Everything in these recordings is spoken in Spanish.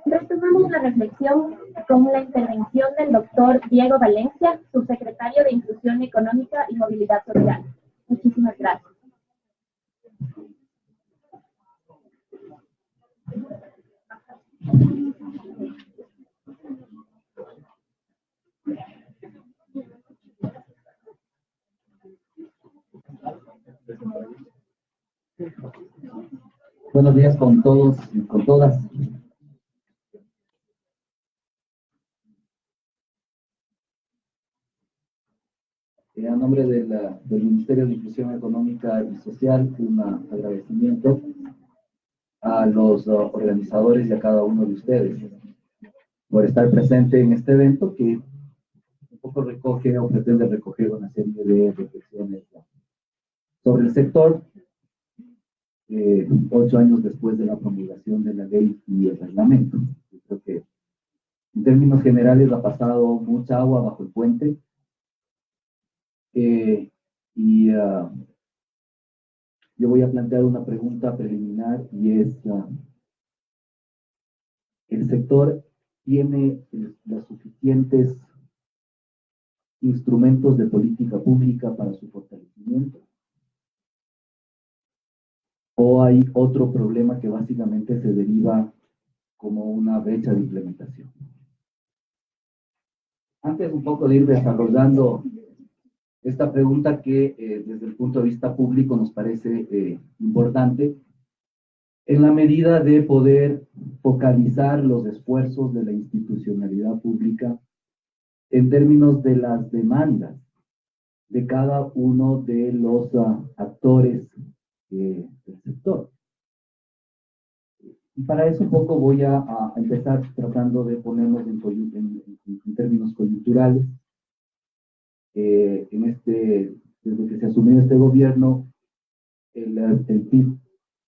Retomamos la reflexión con la intervención del doctor Diego Valencia, subsecretario de Inclusión Económica y Movilidad Social. Muchísimas gracias. Buenos días con todos y con todas. A nombre del Ministerio de Inclusión Económica y Social, un agradecimiento a los organizadores y a cada uno de ustedes por estar presente en este evento que un poco recoge o pretende recoger una serie de reflexiones sobre el sector 8 años después de la promulgación de la ley y el reglamento. Yo creo que en términos generales ha pasado mucha agua bajo el puente yo voy a plantear una pregunta preliminar y es, ¿el sector tiene los suficientes instrumentos de política pública para su fortalecimiento? ¿O hay otro problema que básicamente se deriva como una brecha de implementación? Antes un poco de ir desarrollando esta pregunta que desde el punto de vista público nos parece importante, en la medida de poder focalizar los esfuerzos de la institucionalidad pública en términos de las demandas de cada uno de los actores del sector. Y para eso un poco voy a empezar tratando de ponernos en términos coyunturales. Desde que se asumió este gobierno, el PIB,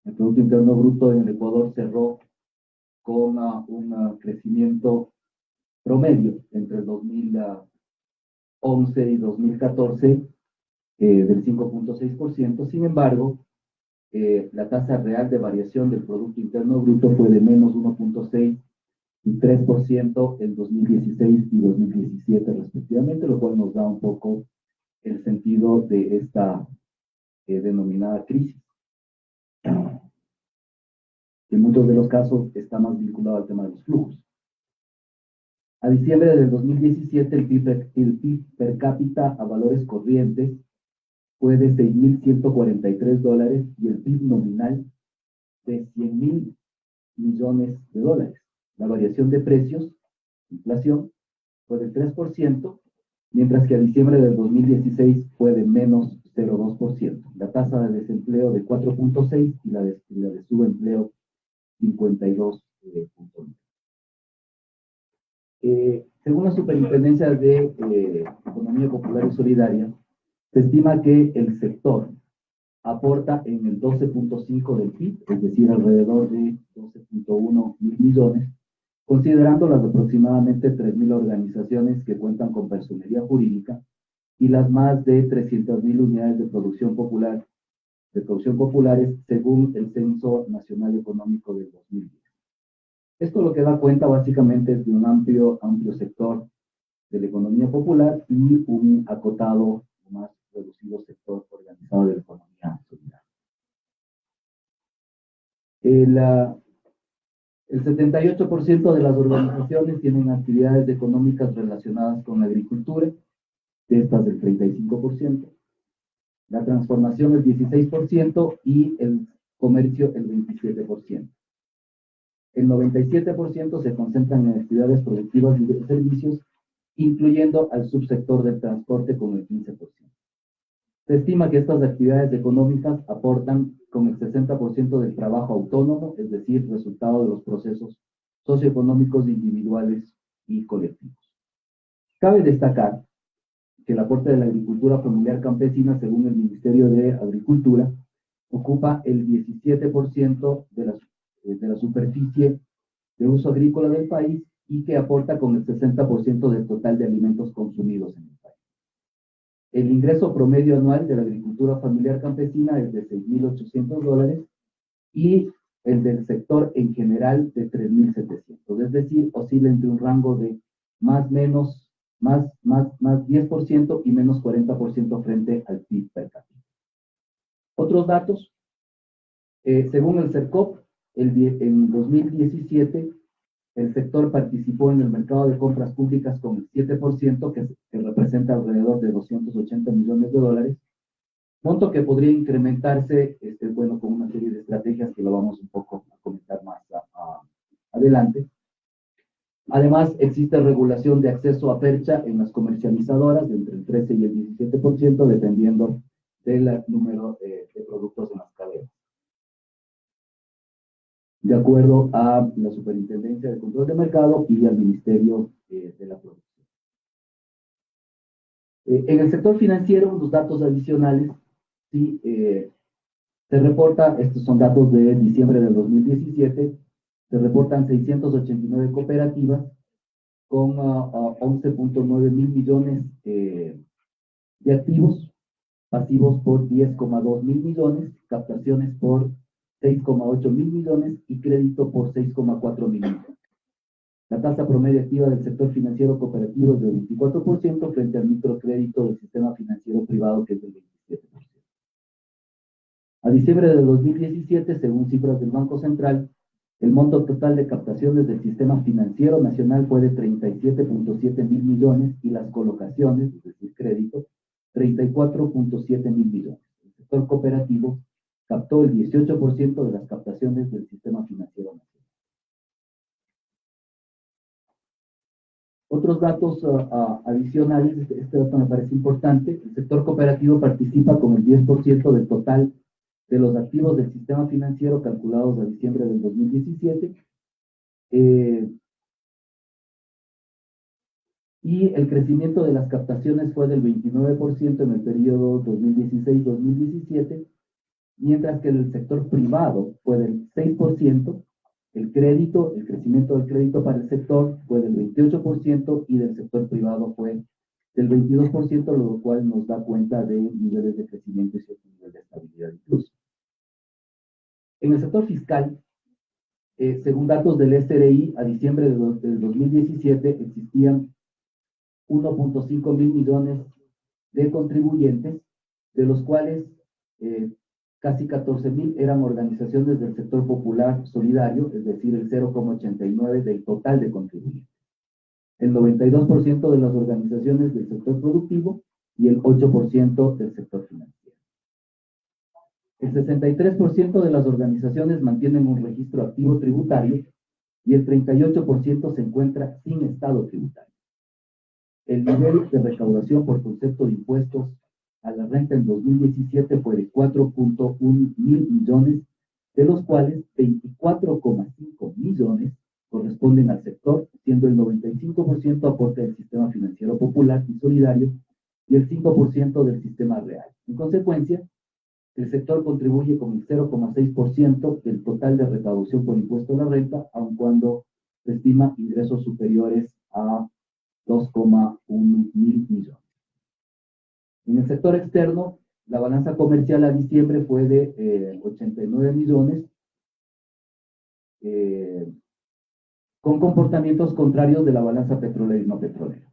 el Producto Interno Bruto en el Ecuador, cerró con un crecimiento promedio entre el 2011 y 2014 del 5.6%. Sin embargo, la tasa real de variación del Producto Interno Bruto fue de menos 1.6 y 3% en 2016 y 2017 respectivamente, lo cual nos da un poco el sentido de esta denominada crisis. En muchos de los casos está más vinculado al tema de los flujos. A diciembre del 2017 el PIB per cápita a valores corrientes fue de $6.143 y el PIB nominal de $100.000 millones. La variación de precios, inflación, fue del 3%, mientras que a diciembre del 2016 fue de menos 0.2%. La tasa de desempleo de 4.6 y la de subempleo 52.9. Según la Superintendencia de Economía Popular y Solidaria, se estima que el sector aporta en el 12.5 del PIB, es decir, alrededor de 12.1 mil millones, considerando las aproximadamente 3.000 organizaciones que cuentan con personería jurídica y las más de 300.000 unidades de producción populares, según el Censo Nacional Económico del 2010. Esto lo que da cuenta básicamente es de un amplio sector de la economía popular y un acotado, más reducido sector organizado de la economía solidaria. El 78% de las organizaciones tienen actividades económicas relacionadas con la agricultura, de estas el 35%, la transformación el 16% y el comercio el 27%. El 97% se concentran en actividades productivas y de servicios, incluyendo al subsector del transporte con el 15%. Se estima que estas actividades económicas aportan con el 60% del trabajo autónomo, es decir, resultado de los procesos socioeconómicos individuales y colectivos. Cabe destacar que el aporte de la agricultura familiar campesina, según el Ministerio de Agricultura, ocupa el 17% de la superficie de uso agrícola del país y que aporta con el 60% del total de alimentos consumidos en el país. El ingreso promedio anual de la agricultura familiar campesina es de $6.800 y el del sector en general de 3.700. Es decir, oscila entre un rango de más 10% y menos 40% frente al PIB per cápita. Otros datos, según el CERCOP, en 2017, el sector participó en el mercado de compras públicas con el 7%, que representa alrededor de $280 millones, monto que podría incrementarse, bueno, con una serie de estrategias que lo vamos un poco a comentar más adelante. Además, existe regulación de acceso a percha en las comercializadoras de entre el 13 y el 17%, dependiendo del número de productos en las cadenas. De acuerdo a la Superintendencia de Control de Mercado y al Ministerio de la Producción. En el sector financiero, unos datos adicionales, sí, se reporta, estos son datos de diciembre del 2017, se reportan 689 cooperativas con 11.9 mil millones de activos, pasivos por 10,2 mil millones, captaciones por 6,8 mil millones y crédito por 6,4 mil millones. La tasa promedio activa del sector financiero cooperativo es del 24% frente al microcrédito del sistema financiero privado, que es del 27%. A diciembre del 2017, según cifras del Banco Central, el monto total de captaciones del sistema financiero nacional fue de 37.7 mil millones y las colocaciones, es decir, crédito, 34.7 mil millones. El sector cooperativo captó el 18% de las captaciones del sistema financiero nacional. Otros datos adicionales, este dato me parece importante, el sector cooperativo participa con el 10% del total de los activos del sistema financiero calculados a diciembre del 2017, y el crecimiento de las captaciones fue del 29% en el periodo 2016-2017, mientras que el sector privado fue del 6%, el crecimiento del crédito para el sector fue del 28% y del sector privado fue del 22%, lo cual nos da cuenta de niveles de crecimiento y cierto nivel de estabilidad incluso. En el sector fiscal, según datos del SRI, a diciembre del 2017 existían 1.5 mil millones de contribuyentes, de los cuales casi 14 mil eran organizaciones del sector popular solidario, es decir, el 0,89 del total de contribuyentes. El 92% de las organizaciones del sector productivo y el 8% del sector financiero. El 63% de las organizaciones mantienen un registro activo tributario y el 38% se encuentra sin estado tributario. El nivel de recaudación por concepto de impuestos a la renta en 2017 fue de 4.1 mil millones, de los cuales 24,5 millones corresponden al sector, siendo el 95% aporte del sistema financiero popular y solidario y el 5% del sistema real. En consecuencia, el sector contribuye con el 0,6% del total de recaudación por impuesto a la renta, aun cuando se estima ingresos superiores a 2,1 mil millones. En el sector externo, la balanza comercial a diciembre fue de 89 millones, con comportamientos contrarios de la balanza petrolera y no petrolera.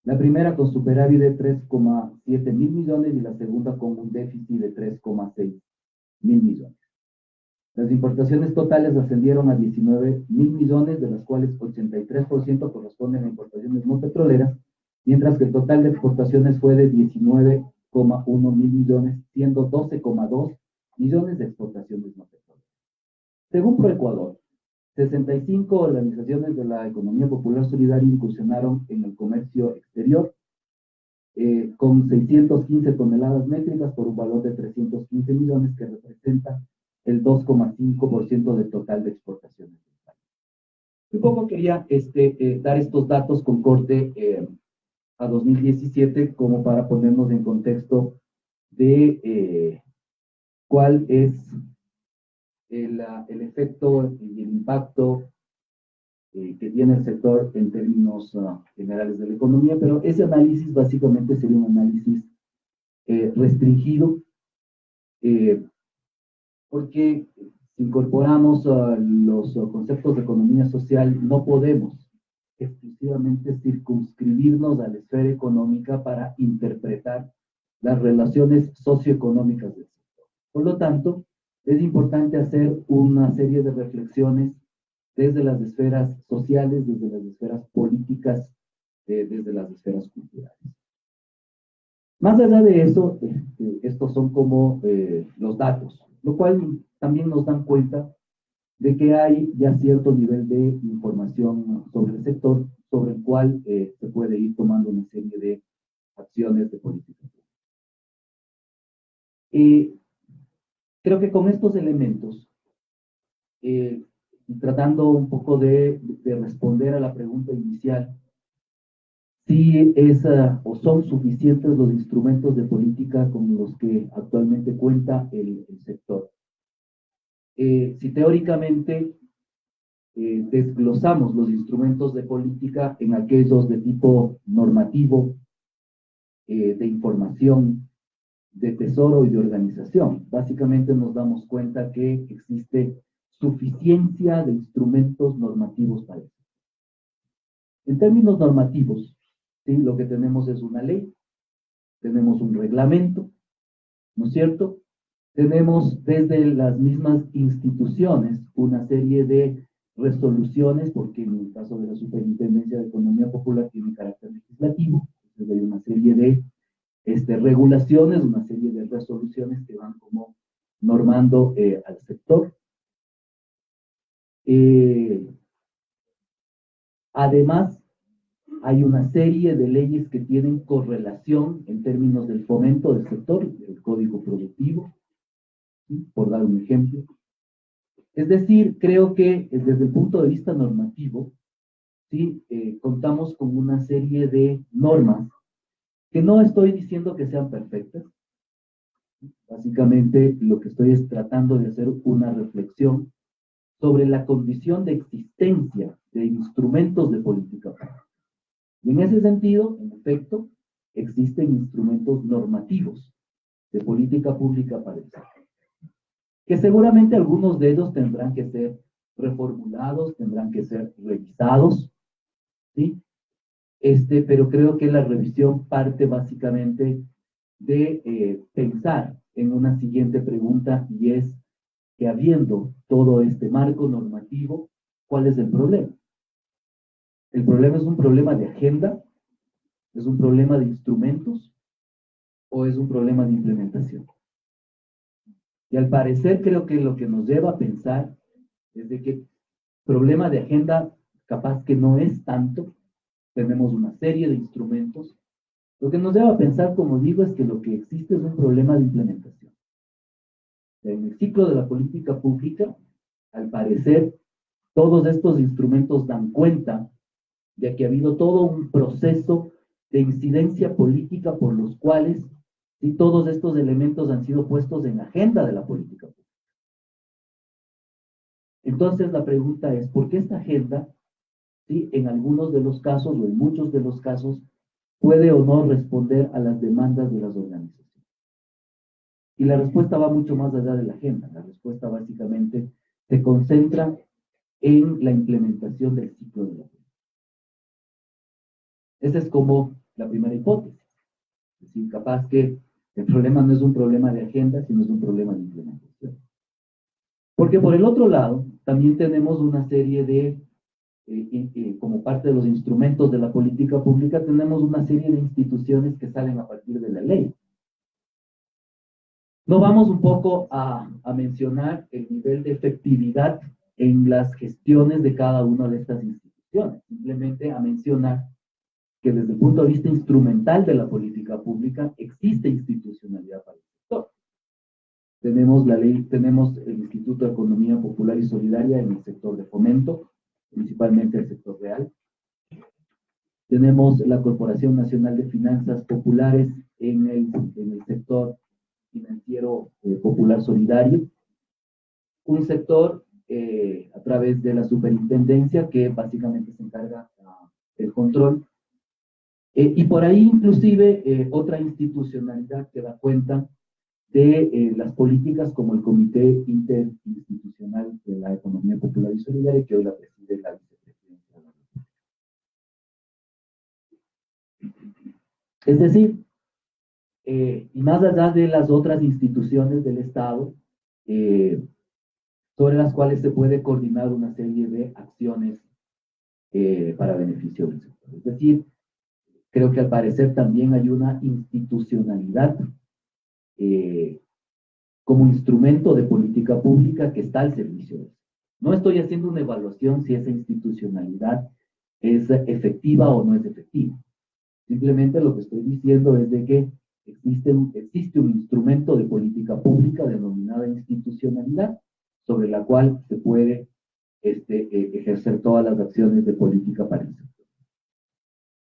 La primera con superávit de 3,7 mil millones y la segunda con un déficit de 3,6 mil millones. Las importaciones totales ascendieron a 19 mil millones, de las cuales 83% corresponden a importaciones no petroleras, mientras que el total de exportaciones fue de 19,1 mil millones, siendo 12,2 millones de exportaciones no petroleras. Según ProEcuador, 65 organizaciones de la economía popular solidaria incursionaron en el comercio exterior con 615 toneladas métricas por un valor de 315 millones, que representa el 2,5% del total de exportaciones del país. Un poco quería dar estos datos con corte a 2017 como para ponernos en contexto de cuál es el efecto y el impacto que tiene el sector en términos generales de la economía, pero ese análisis básicamente sería un análisis restringido, porque si incorporamos los conceptos de economía social, no podemos exclusivamente circunscribirnos a la esfera económica para interpretar las relaciones socioeconómicas del sector. Por lo tanto, es importante hacer una serie de reflexiones desde las esferas sociales, desde las esferas políticas, desde las esferas culturales. Más allá de eso, estos son como los datos, lo cual también nos dan cuenta de que hay ya cierto nivel de información sobre el sector, sobre el cual se puede ir tomando una serie de acciones de política. Creo que con estos elementos, tratando un poco de responder a la pregunta inicial, si es o son suficientes los instrumentos de política con los que actualmente cuenta el sector. Si teóricamente desglosamos los instrumentos de política en aquellos de tipo normativo, de información, de tesoro y de organización, básicamente nos damos cuenta que existe suficiencia de instrumentos normativos para eso. En términos normativos, ¿sí? Lo que tenemos es una ley, tenemos un reglamento, ¿no es cierto? Tenemos desde las mismas instituciones una serie de resoluciones, porque en el caso de la Superintendencia de Economía Popular tiene carácter legislativo, entonces hay una serie de regulaciones, una serie de resoluciones que van como normando al sector. Además, hay una serie de leyes que tienen correlación en términos del fomento del sector, el Código Productivo, ¿sí? Por dar un ejemplo. Es decir, creo que desde el punto de vista normativo, ¿sí? Contamos con una serie de normas que no estoy diciendo que sean perfectas. Básicamente, lo que estoy es tratando de hacer una reflexión sobre la condición de existencia de instrumentos de política pública. Y en ese sentido, en efecto, existen instrumentos normativos de política pública para el sector, que seguramente algunos de ellos tendrán que ser reformulados, tendrán que ser revisados, ¿sí? Pero creo que la revisión parte básicamente de pensar en una siguiente pregunta, y es que habiendo todo este marco normativo, ¿cuál es el problema? ¿El problema es un problema de agenda? ¿Es un problema de instrumentos? ¿O es un problema de implementación? Y al parecer creo que lo que nos lleva a pensar es de que problema de agenda capaz que no es tanto, tenemos una serie de instrumentos. Lo que nos lleva a pensar, como digo, es que lo que existe es un problema de implementación. En el ciclo de la política pública, al parecer, todos estos instrumentos dan cuenta de que ha habido todo un proceso de incidencia política por los cuales ¿sí? Todos estos elementos han sido puestos en la agenda de la política pública. Entonces la pregunta es, ¿por qué esta agenda, ¿sí? En algunos de los casos o en muchos de los casos, puede o no responder a las demandas de las organizaciones? Y la respuesta va mucho más allá de la agenda. La respuesta básicamente se concentra en la implementación del ciclo de la política. Esa es como la primera hipótesis. Es decir, capaz que el problema no es un problema de agenda, sino es un problema de implementación. Porque por el otro lado, también tenemos una serie de, como parte de los instrumentos de la política pública, tenemos una serie de instituciones que salen a partir de la ley. No vamos un poco a mencionar el nivel de efectividad en las gestiones de cada una de estas instituciones, simplemente a mencionar que desde el punto de vista instrumental de la política pública existe institucionalidad para el sector. Tenemos la ley, tenemos el Instituto de Economía Popular y Solidaria en el sector de fomento, principalmente el sector real. Tenemos la Corporación Nacional de Finanzas Populares en el sector financiero popular solidario. Un sector a través de la superintendencia que básicamente se encarga del control Y por ahí inclusive otra institucionalidad que da cuenta de las políticas como el Comité Interinstitucional de la Economía Popular y Solidaria, que hoy la preside la vicepresidencia de la República. Es decir, y más allá de las otras instituciones del Estado, sobre las cuales se puede coordinar una serie de acciones para beneficio del sector. Es decir, creo que al parecer también hay una institucionalidad como instrumento de política pública que está al servicio de eso. No estoy haciendo una evaluación si esa institucionalidad es efectiva o no es efectiva. Simplemente lo que estoy diciendo es de que existe un instrumento de política pública denominada institucionalidad sobre la cual se puede ejercer todas las acciones de política para el sector.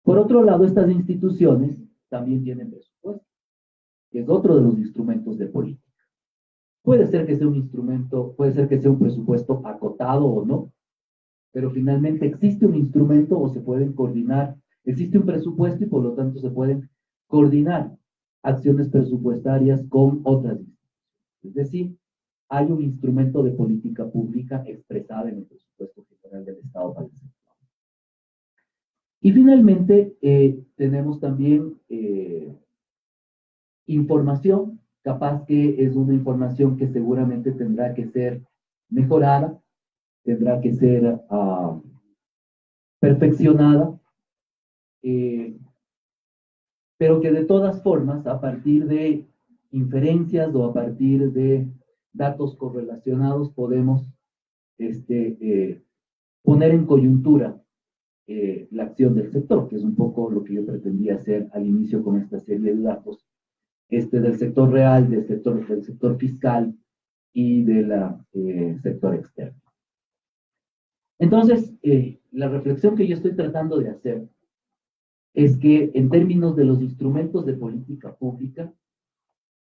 Por otro lado, estas instituciones también tienen presupuesto, que es otro de los instrumentos de política. Puede ser que sea un instrumento, puede ser que sea un presupuesto acotado o no, pero finalmente existe un instrumento o se pueden coordinar, existe un presupuesto y por lo tanto se pueden coordinar acciones presupuestarias con otras instituciones. Es decir, hay un instrumento de política pública expresada en el presupuesto general del Estado para el sector. Y finalmente tenemos también información, capaz que es una información que seguramente tendrá que ser mejorada, tendrá que ser perfeccionada, pero que de todas formas, a partir de inferencias o a partir de datos correlacionados, podemos poner en coyuntura la acción del sector, que es un poco lo que yo pretendía hacer al inicio con esta serie de datos, del sector real, del sector fiscal y del sector externo. Entonces, la reflexión que yo estoy tratando de hacer es que en términos de los instrumentos de política pública,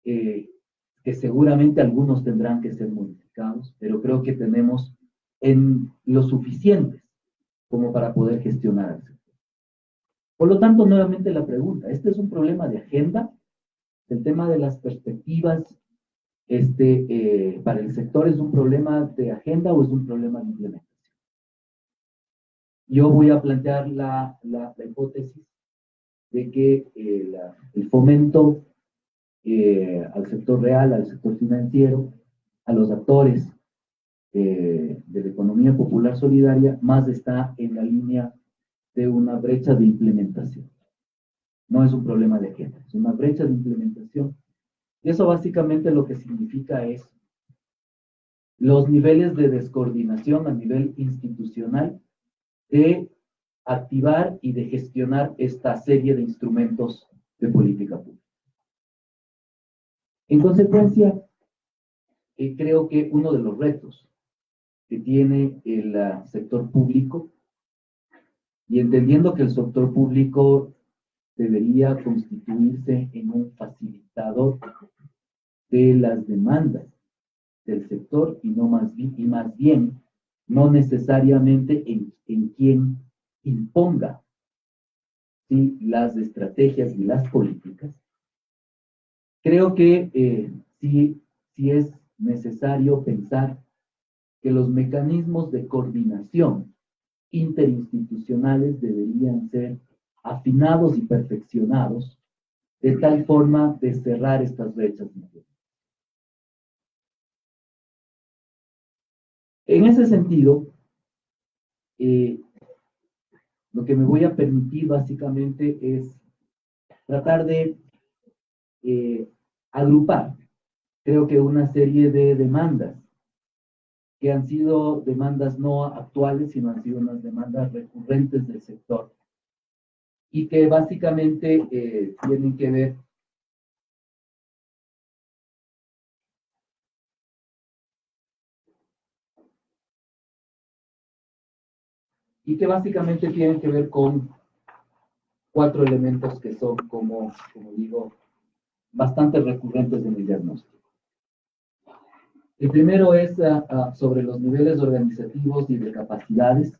que seguramente algunos tendrán que ser modificados, pero creo que tenemos en lo suficientes como para poder gestionar el sector. Por lo tanto, nuevamente la pregunta, ¿este es un problema de agenda? ¿El tema de las perspectivas para el sector es un problema de agenda o es un problema de implementación? Yo voy a plantear la hipótesis de que el fomento al sector real, al sector financiero, a los actores de la economía popular solidaria, más está en la línea de una brecha de implementación. No es un problema de agenda, es una brecha de implementación. Y eso básicamente lo que significa es los niveles de descoordinación a nivel institucional de activar y de gestionar esta serie de instrumentos de política pública. En consecuencia, creo que uno de los retos que tiene el sector público, y entendiendo que el sector público debería constituirse en un facilitador de las demandas del sector y más bien no necesariamente en quien imponga, ¿sí?, las estrategias y las políticas. Creo que sí es necesario pensar que los mecanismos de coordinación interinstitucionales deberían ser afinados y perfeccionados de tal forma de cerrar estas brechas. En ese sentido, lo que me voy a permitir básicamente es tratar de agrupar, creo que una serie de demandas que han sido demandas no actuales, sino han sido unas demandas recurrentes del sector y que básicamente tienen que ver con 4 elementos que son, como digo, bastante recurrentes en el diagnóstico. El primero es sobre los niveles organizativos y de capacidades.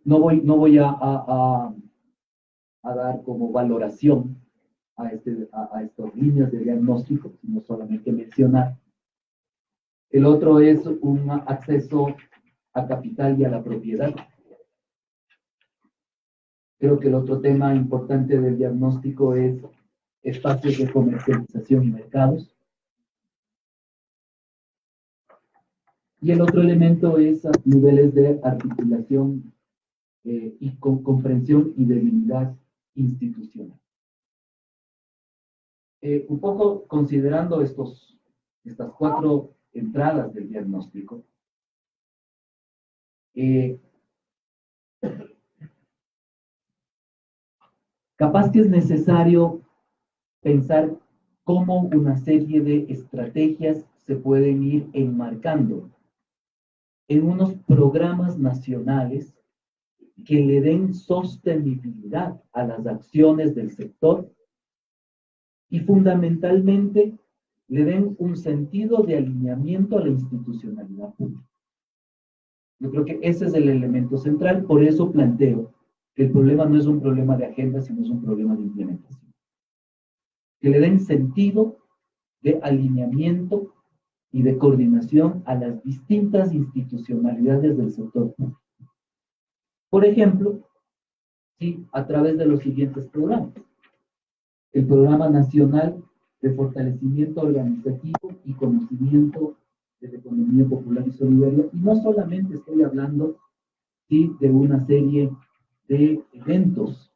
No voy a a dar como valoración a estas líneas de diagnóstico, sino solamente mencionar. El otro es un acceso a capital y a la propiedad. Creo que el otro tema importante del diagnóstico es espacios de comercialización y mercados. Y el otro elemento es niveles de articulación y comprensión y debilidad institucional. Un poco considerando estas 4 entradas del diagnóstico, capaz que es necesario pensar cómo una serie de estrategias se pueden ir enmarcando en unos programas nacionales que le den sostenibilidad a las acciones del sector y fundamentalmente le den un sentido de alineamiento a la institucionalidad pública. Yo creo que ese es el elemento central, por eso planteo que el problema no es un problema de agenda, sino es un problema de implementación. Que le den sentido de alineamiento y de coordinación a las distintas institucionalidades del sector público. Por ejemplo, sí, a través de los siguientes programas. El Programa Nacional de Fortalecimiento Organizativo y Conocimiento de la Economía Popular y Solidaria, y no solamente estoy hablando, sí, de una serie de eventos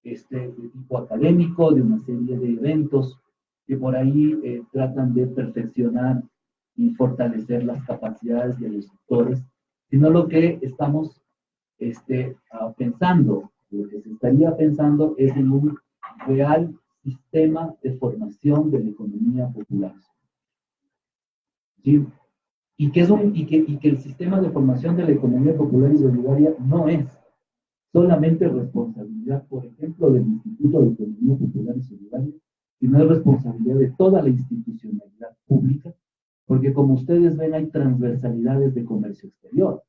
de tipo académico, de una serie de eventos que por ahí tratan de perfeccionar y fortalecer las capacidades de los sectores, sino lo que estamos pensando, lo que se estaría pensando es en un real sistema de formación de la economía popular. ¿Sí? Y que el sistema de formación de la economía popular y solidaria no es solamente responsabilidad, por ejemplo, del Instituto de Economía Popular y Solidaria, sino es responsabilidad de toda la institucionalidad pública, porque como ustedes ven, hay transversalidades de comercio exterior,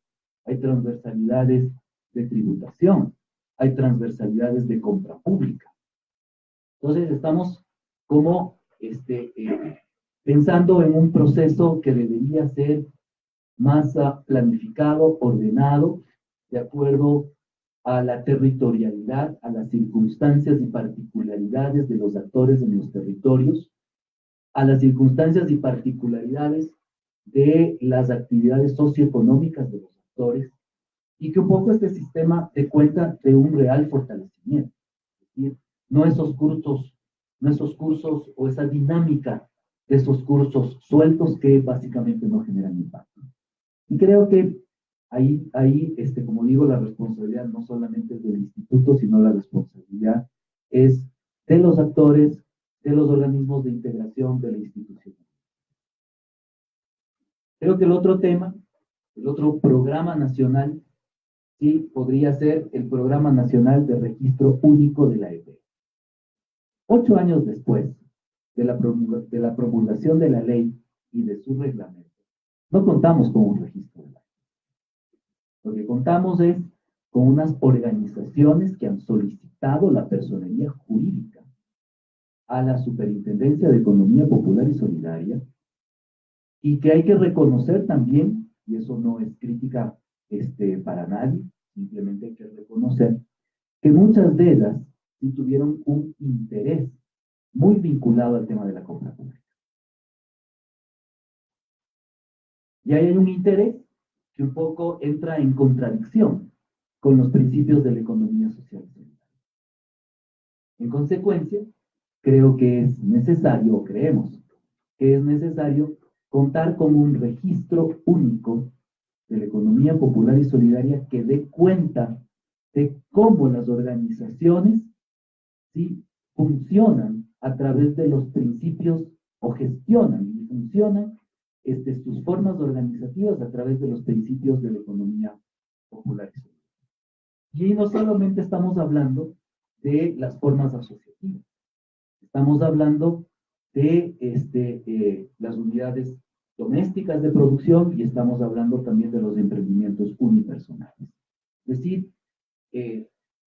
hay transversalidades de tributación, hay transversalidades de compra pública. Entonces estamos como pensando en un proceso que debería ser más planificado, ordenado, de acuerdo a la territorialidad, a las circunstancias y particularidades de los actores en los territorios, a las circunstancias y particularidades de las actividades socioeconómicas de los actores, y que un poco este sistema dé cuenta de un real fortalecimiento. Es decir, no esos cursos o esa dinámica de esos cursos sueltos que básicamente no generan impacto. Y creo que ahí como digo, la responsabilidad no solamente es del instituto, sino la responsabilidad es de los actores, de los organismos de integración de la institución. Creo que el otro tema, el otro programa nacional, sí, podría ser el Programa Nacional de Registro Único de la EP. 8 años después de la promulgación de la ley y de su reglamento, no contamos con un registro de la EP. Lo que contamos es con unas organizaciones que han solicitado la personería jurídica a la Superintendencia de Economía Popular y Solidaria, y que hay que reconocer también, y eso no es crítica para nadie, simplemente hay que reconocer que muchas de ellas sí tuvieron un interés muy vinculado al tema de la compra pública. Y ahí hay un interés que un poco entra en contradicción con los principios de la economía social y solidaria. En consecuencia, creo que es necesario, o creemos que es necesario, contar con un registro único de la economía popular y solidaria que dé cuenta de cómo las organizaciones ¿sí? funcionan a través de los principios o gestionan y funcionan sus formas organizativas a través de los principios de la economía popular y solidaria. Y ahí no solamente estamos hablando de las formas asociativas, estamos hablando de las unidades domésticas de producción y estamos hablando también de los emprendimientos unipersonales. Es decir,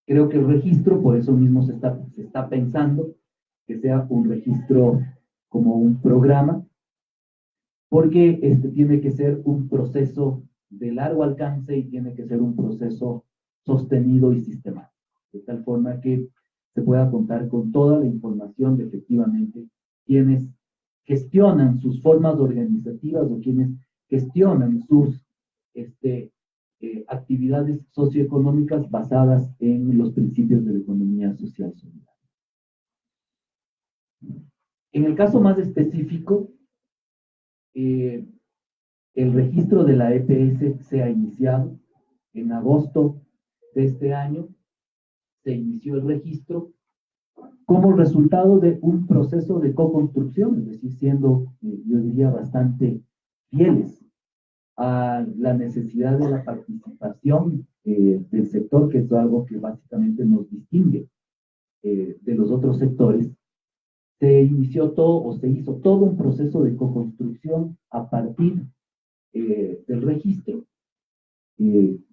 Creo que el registro, por eso mismo se está pensando que sea un registro como un programa, porque tiene que ser un proceso de largo alcance y tiene que ser un proceso sostenido y sistemático, de tal forma que se pueda contar con toda la información de efectivamente quienes gestionan sus formas organizativas o quienes gestionan sus actividades socioeconómicas basadas en los principios de la economía social solidaria. En el caso más específico, el registro de la EPS se ha iniciado. En agosto de este año se inició el registro como resultado de un proceso de co-construcción, es decir, siendo, yo diría, bastante fieles a la necesidad de la participación del sector, que es algo que básicamente nos distingue de los otros sectores. Se inició todo o se hizo todo un proceso de co-construcción a partir del registro. Si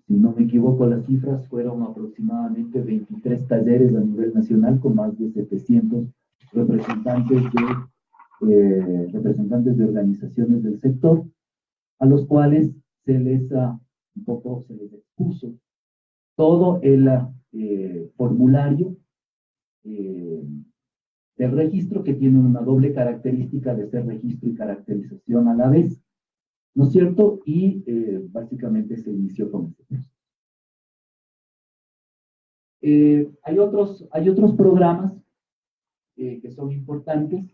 no me equivoco, las cifras fueron aproximadamente 23 talleres a nivel nacional con más de 700 representantes de organizaciones del sector, a los cuales se les expuso todo el formulario del registro, que tiene una doble característica de ser registro y caracterización a la vez, ¿no es cierto? Y básicamente se inició con este proceso. Hay otros programas que son importantes.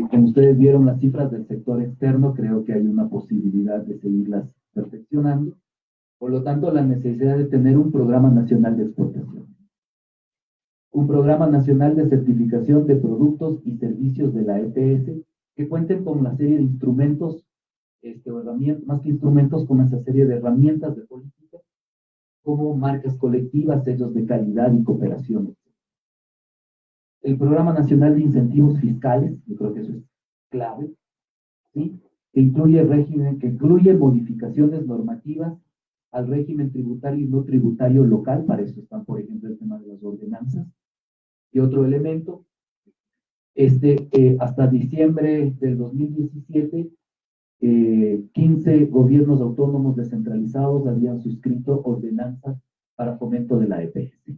Como ustedes vieron las cifras del sector externo, creo que hay una posibilidad de seguirlas perfeccionando. Por lo tanto, la necesidad de tener un programa nacional de exportación. Un programa nacional de certificación de productos y servicios de la EPS que cuenten con una serie de instrumentos, herramientas, más que instrumentos, con esa serie de herramientas de política, como marcas colectivas, sellos de calidad y cooperación. El Programa Nacional de Incentivos Fiscales, yo creo que eso es clave, ¿sí? Que incluye modificaciones normativas al régimen tributario y no tributario local. Para eso están, por ejemplo, el tema de las ordenanzas. Y otro elemento, hasta diciembre del 2017, 15 gobiernos autónomos descentralizados habían suscrito ordenanzas para fomento de la EPS.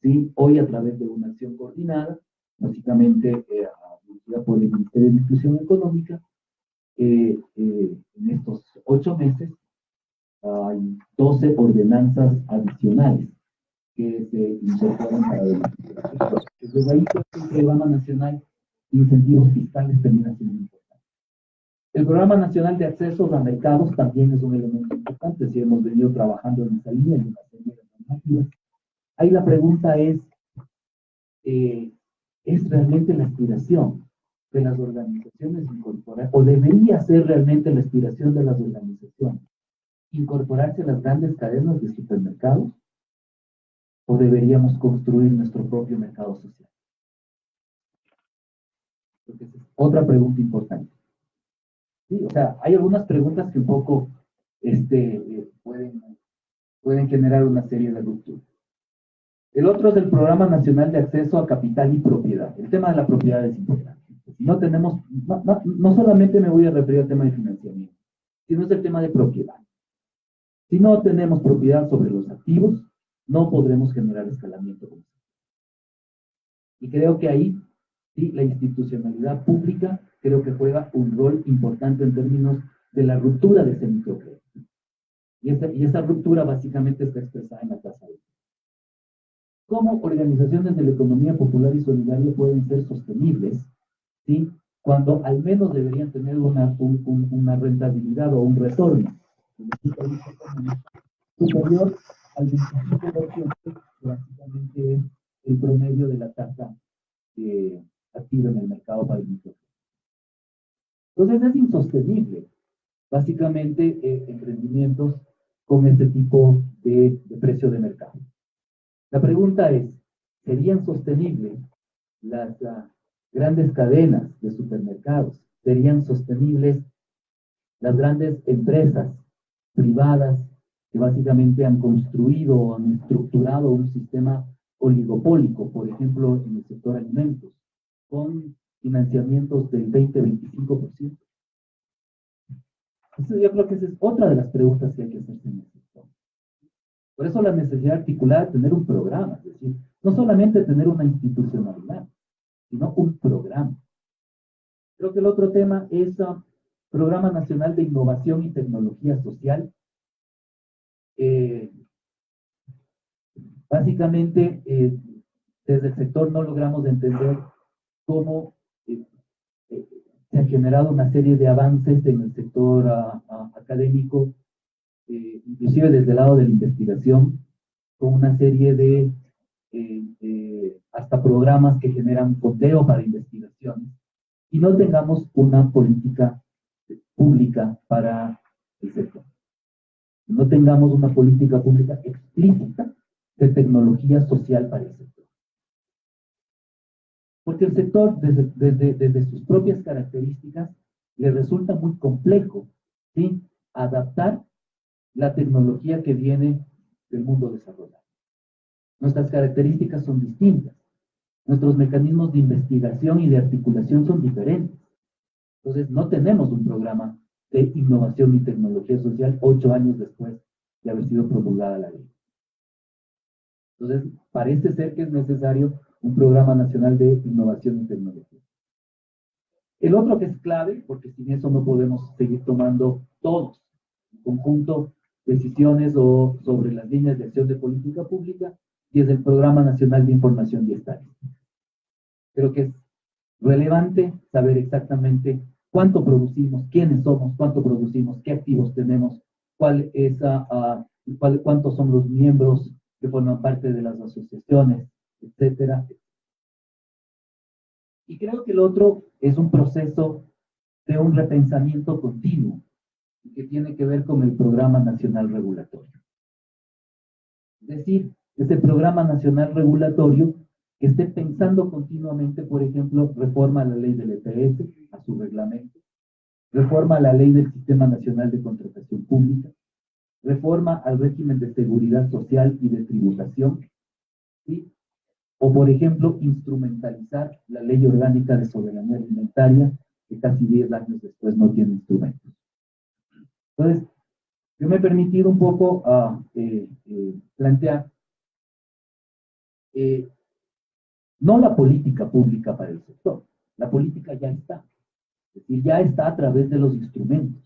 ¿Sí? Hoy, a través de una acción coordinada, básicamente dirigida por el Ministerio de Inclusión Económica, en estos 8 meses hay 12 ordenanzas adicionales que se incorporan para el sector. Desde ahí, el Programa Nacional de Incentivos Fiscales termina siendo importante. El Programa Nacional de Accesos a Mercados también es un elemento importante. Si hemos venido trabajando en esa línea, en una serie de normativas. Ahí la pregunta ¿es realmente la aspiración de las organizaciones incorporar, o debería ser realmente la aspiración de las organizaciones incorporarse a las grandes cadenas de supermercados, o deberíamos construir nuestro propio mercado social? Porque esa es otra pregunta importante. ¿Sí? O sea, hay algunas preguntas que un poco pueden generar una serie de rupturas. El otro es el Programa Nacional de Acceso a Capital y Propiedad. El tema de la propiedad es importante. No tenemos, no solamente me voy a referir al tema de financiamiento, sino es el tema de propiedad. Si no tenemos propiedad sobre los activos, no podremos generar escalamiento. Y creo que ahí, sí, la institucionalidad pública creo que juega un rol importante en términos de la ruptura de ese microcrédito. Y esa ruptura básicamente está expresada en la tasa de interés. ¿Cómo organizaciones de la economía popular y solidaria pueden ser sostenibles, ¿sí? Cuando al menos deberían tener una rentabilidad o un retorno superior al 25%, que básicamente es el promedio de la tasa activa en el mercado para el microcrédito? Entonces es insostenible, básicamente, emprendimientos con este tipo de precio de mercado. La pregunta es, ¿serían sostenibles las grandes cadenas de supermercados? ¿Serían sostenibles las grandes empresas privadas que básicamente han construido o han estructurado un sistema oligopólico, por ejemplo, en el sector alimentos, con financiamientos del 20-25%. Entonces, yo creo que esa es otra de las preguntas que hay que hacerse en el sector. Por eso la necesidad articulada de tener un programa, es decir, no solamente tener una institucionalidad, sino un programa. Creo que el otro tema es Programa Nacional de Innovación y Tecnología Social. Básicamente, desde el sector no logramos entender cómo se ha generado una serie de avances en el sector académico, inclusive desde el lado de la investigación, con una serie de hasta programas que generan fondeo para investigaciones, y no tengamos una política pública para el sector. No tengamos una política pública explícita de tecnología social para el sector. Porque el sector, desde sus propias características, le resulta muy complejo, ¿sí?, adaptar la tecnología que viene del mundo desarrollado. Nuestras características son distintas. Nuestros mecanismos de investigación y de articulación son diferentes. Entonces, no tenemos un programa de innovación y tecnología social 8 años después de haber sido promulgada la ley. Entonces, parece ser que es necesario un programa nacional de innovación y tecnología. El otro que es clave, porque sin eso no podemos seguir tomando todos en conjunto decisiones sobre las líneas de acción de política pública, y es el Programa Nacional de Información y Estadística. Creo que es relevante saber exactamente cuánto producimos, quiénes somos, cuánto producimos, qué activos tenemos, cuántos son los miembros que forman parte de las asociaciones, etcétera. Y creo que el otro es un proceso de un repensamiento continuo que tiene que ver con el Programa Nacional Regulatorio. Es decir, este Programa Nacional Regulatorio que esté pensando continuamente, por ejemplo, reforma a la ley del EPS, a su reglamento, reforma a la ley del Sistema Nacional de Contratación Pública, reforma al régimen de seguridad social y de tributación, ¿sí?, o, por ejemplo, instrumentalizar la Ley Orgánica de Soberanía Alimentaria, que casi 10 años después no tiene instrumentos. Entonces, yo me he permitido un poco plantear no la política pública para el sector. La política ya está. Es decir, ya está a través de los instrumentos.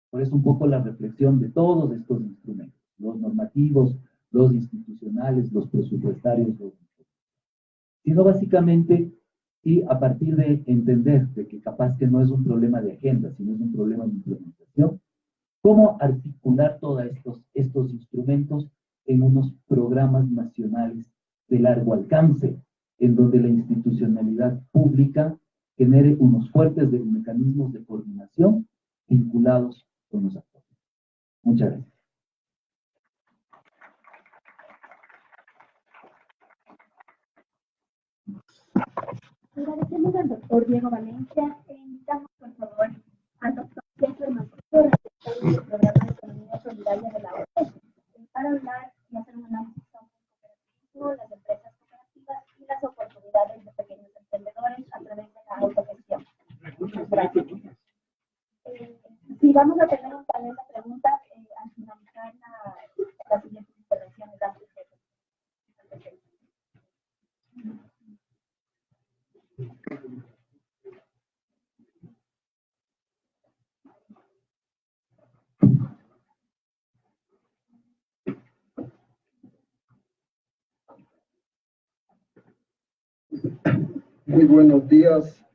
Por eso un poco la reflexión de todos estos instrumentos, los normativos, los institucionales, los presupuestarios, sino básicamente, y a partir de entender de que capaz que no es un problema de agenda, sino es un problema de implementación, cómo articular todos estos instrumentos en unos programas nacionales de largo alcance, en donde la institucionalidad pública genere unos fuertes mecanismos de coordinación vinculados con los actores. Muchas gracias. Agradecemos al doctor Diego Valencia e invitamos, por favor, al doctor César Mancebo, responsable del Programa de Economía Solidaria de la OCDE, para hablar y hacer un análisis sobre el cooperativismo, las empresas cooperativas y las oportunidades de pequeños emprendedores a través de la autogestión. Gracias. Sí, vamos a tener un panel de preguntas al finalizar las siguientes intervenciones antes de Muy buenos días,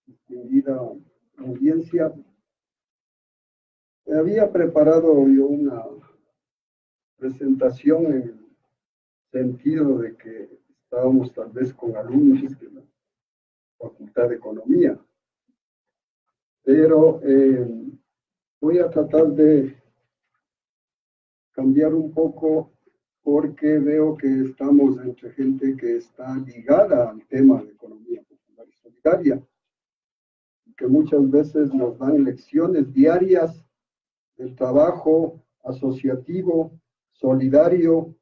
distinguida audiencia. Había preparado yo una presentación en el sentido de que estábamos tal vez con alumnos de la Facultad de Economía, pero voy a tratar de cambiar un poco porque veo que estamos entre gente que está ligada al tema de economía popular y solidaria, que muchas veces nos dan lecciones diarias del trabajo asociativo, solidario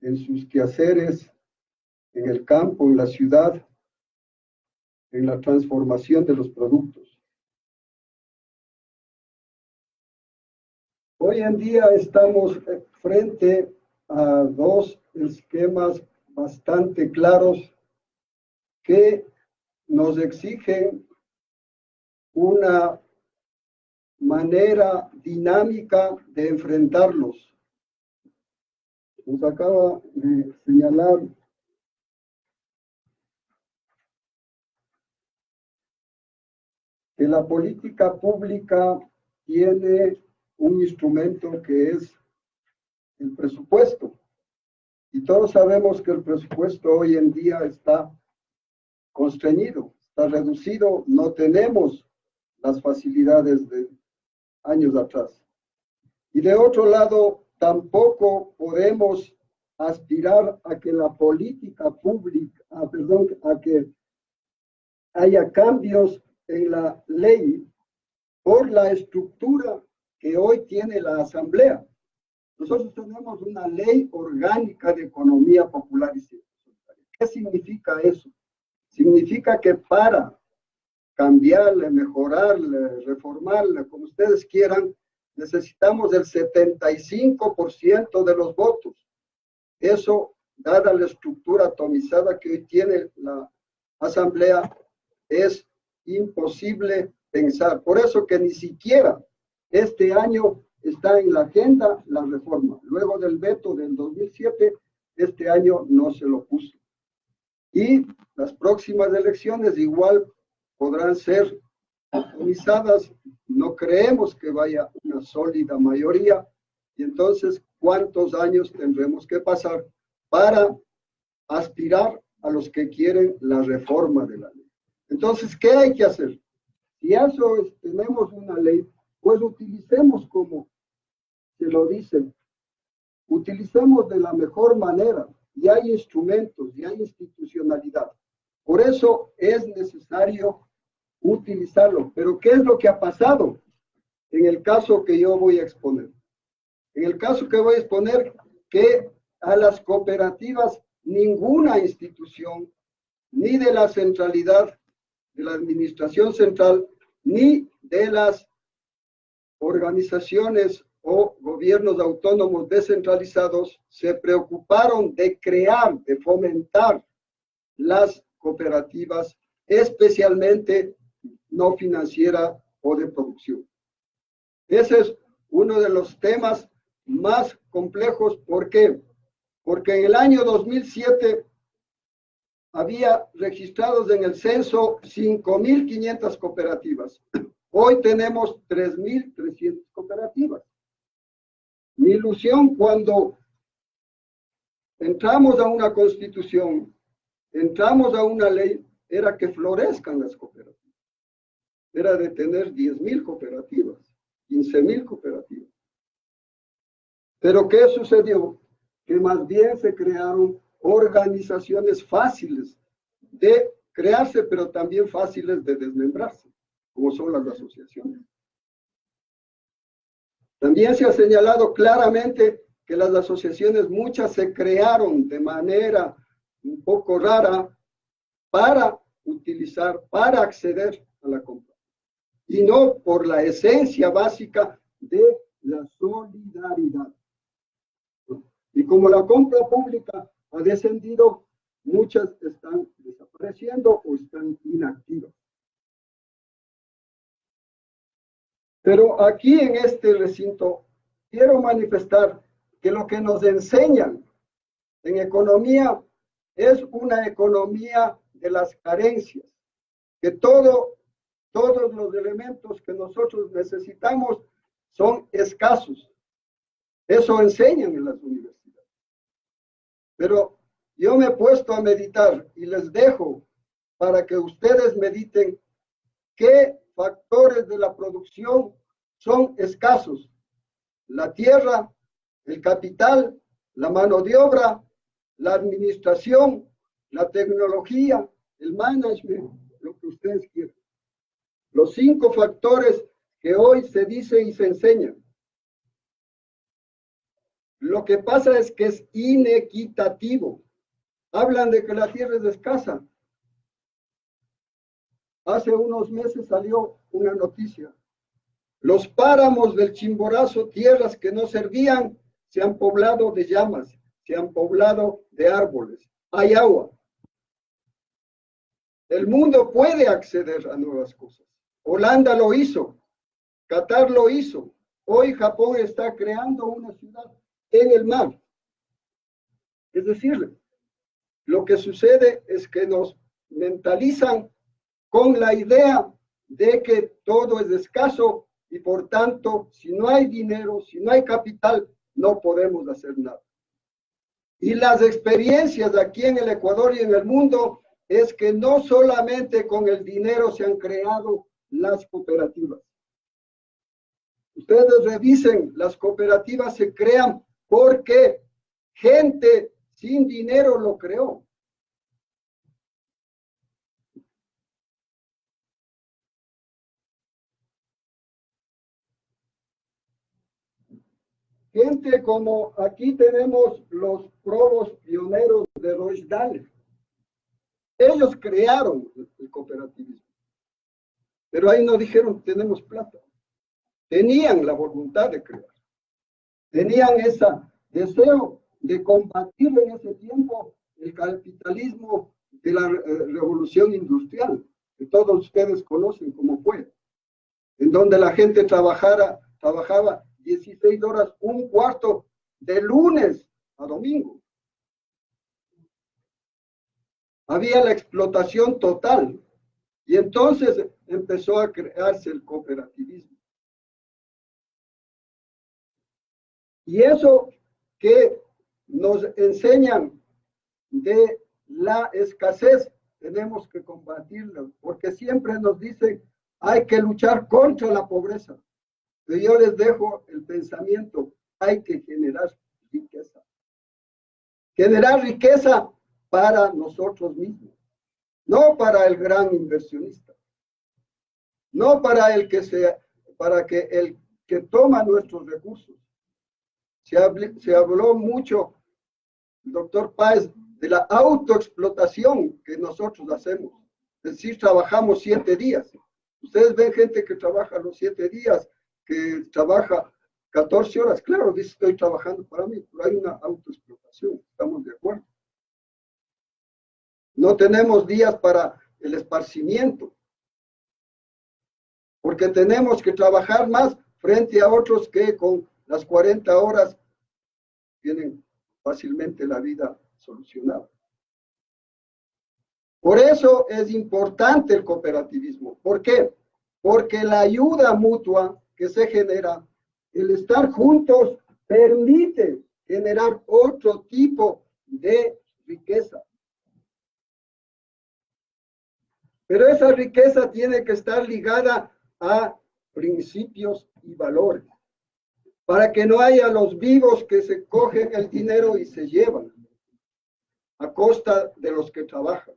en sus quehaceres, en el campo, en la ciudad, en la transformación de los productos. Hoy en día estamos frente a dos esquemas bastante claros que nos exigen una manera dinámica de enfrentarlos. Nos acaba de señalar que la política pública tiene un instrumento que es el presupuesto. Y todos sabemos que el presupuesto hoy en día está constreñido, está reducido, no tenemos las facilidades de años atrás. Y de otro lado, tampoco podemos aspirar a que la política pública, a que haya cambios en la ley por la estructura que hoy tiene la Asamblea. Nosotros tenemos una ley orgánica de economía popular y solidaria. ¿Qué significa eso? Significa que para cambiarle, mejorarle, reformarle, como ustedes quieran, necesitamos el 75% de los votos. Eso, dada la estructura atomizada que hoy tiene la Asamblea, es imposible pensar. Por eso que ni siquiera este año está en la agenda la reforma. Luego del veto del 2007, este año no se lo puso. Y las próximas elecciones igual podrán ser atomizadas. No creemos que vaya una sólida mayoría. Y entonces, ¿cuántos años tendremos que pasar para aspirar a los que quieren la reforma de la ley? Entonces, ¿qué hay que hacer? Si eso tenemos una ley, pues utilicemos como se lo dicen, utilicemos de la mejor manera. Y hay instrumentos, y hay institucionalidad. Por eso es necesario utilizarlo. Pero ¿qué es lo que ha pasado en el caso que yo voy a exponer? En el caso que voy a exponer, que a las cooperativas ninguna institución, ni de la centralidad, de la administración central, ni de las organizaciones o gobiernos autónomos descentralizados se preocuparon de crear, de fomentar las cooperativas, especialmente no financiera o de producción. Ese es uno de los temas más complejos. ¿Por qué? Porque en el año 2007 había registrados en el censo 5.500 cooperativas. Hoy tenemos 3.300 cooperativas. Mi ilusión cuando entramos a una constitución, entramos a una ley, era que florezcan las cooperativas. Era de tener 10.000 cooperativas, 15.000 cooperativas. Pero ¿qué sucedió? Que más bien se crearon organizaciones fáciles de crearse, pero también fáciles de desmembrarse, como son las asociaciones. También se ha señalado claramente que las asociaciones, muchas se crearon de manera un poco rara para utilizar, para acceder a la compra, y no por la esencia básica de la solidaridad. Y como la compra pública ha descendido, muchas están desapareciendo o están inactivas. Pero aquí en este recinto quiero manifestar que lo que nos enseñan en economía es una economía de las carencias, que todos los elementos que nosotros necesitamos son escasos. Eso enseñan en las universidades. Pero yo me he puesto a meditar y les dejo para que ustedes mediten qué factores de la producción son escasos. La tierra, el capital, la mano de obra, la administración, la tecnología, el management, lo que ustedes quieran. Los 5 factores que hoy se dicen y se enseñan. Lo que pasa es que es inequitativo. Hablan de que la tierra es escasa. Hace unos meses salió una noticia. Los páramos del Chimborazo, tierras que no servían, se han poblado de llamas, se han poblado de árboles. Hay agua. El mundo puede acceder a nuevas cosas. Holanda lo hizo, Qatar lo hizo. Hoy Japón está creando una ciudad en el mar. Es decir, lo que sucede es que nos mentalizan con la idea de que todo es escaso y por tanto, si no hay dinero, si no hay capital, no podemos hacer nada. Y las experiencias aquí en el Ecuador y en el mundo es que no solamente con el dinero se han creado las cooperativas. Ustedes revisen, las cooperativas se crean porque gente sin dinero lo creó. Gente como aquí tenemos los probos pioneros de Rochdale. Ellos crearon el cooperativismo. Pero ahí no dijeron, tenemos plata. Tenían la voluntad de crear. Tenían ese deseo de combatir en ese tiempo el capitalismo de la revolución industrial, que todos ustedes conocen cómo fue, en donde la gente trabajaba 16 horas, un cuarto, de lunes a domingo. Había la explotación total y entonces empezó a crearse el cooperativismo. Y eso que nos enseñan de la escasez, tenemos que combatirlo, porque siempre nos dicen, hay que luchar contra la pobreza. Pero yo les dejo el pensamiento, hay que generar riqueza. Generar riqueza para nosotros mismos, no para el gran inversionista, no para el que toma nuestros recursos. Se habló mucho, el doctor Páez, de la autoexplotación que nosotros hacemos. Es decir, trabajamos 7 días. Ustedes ven gente que trabaja los 7 días, que trabaja 14 horas. Claro, dice, estoy trabajando para mí, pero hay una autoexplotación, estamos de acuerdo. No tenemos días para el esparcimiento, porque tenemos que trabajar más frente a otros que con las 40 horas tienen fácilmente la vida solucionada. Por eso es importante el cooperativismo. ¿Por qué? Porque la ayuda mutua que se genera, el estar juntos, permite generar otro tipo de riqueza. Pero esa riqueza tiene que estar ligada a principios y valores, para que no haya los vivos que se cogen el dinero y se llevan a costa de los que trabajan.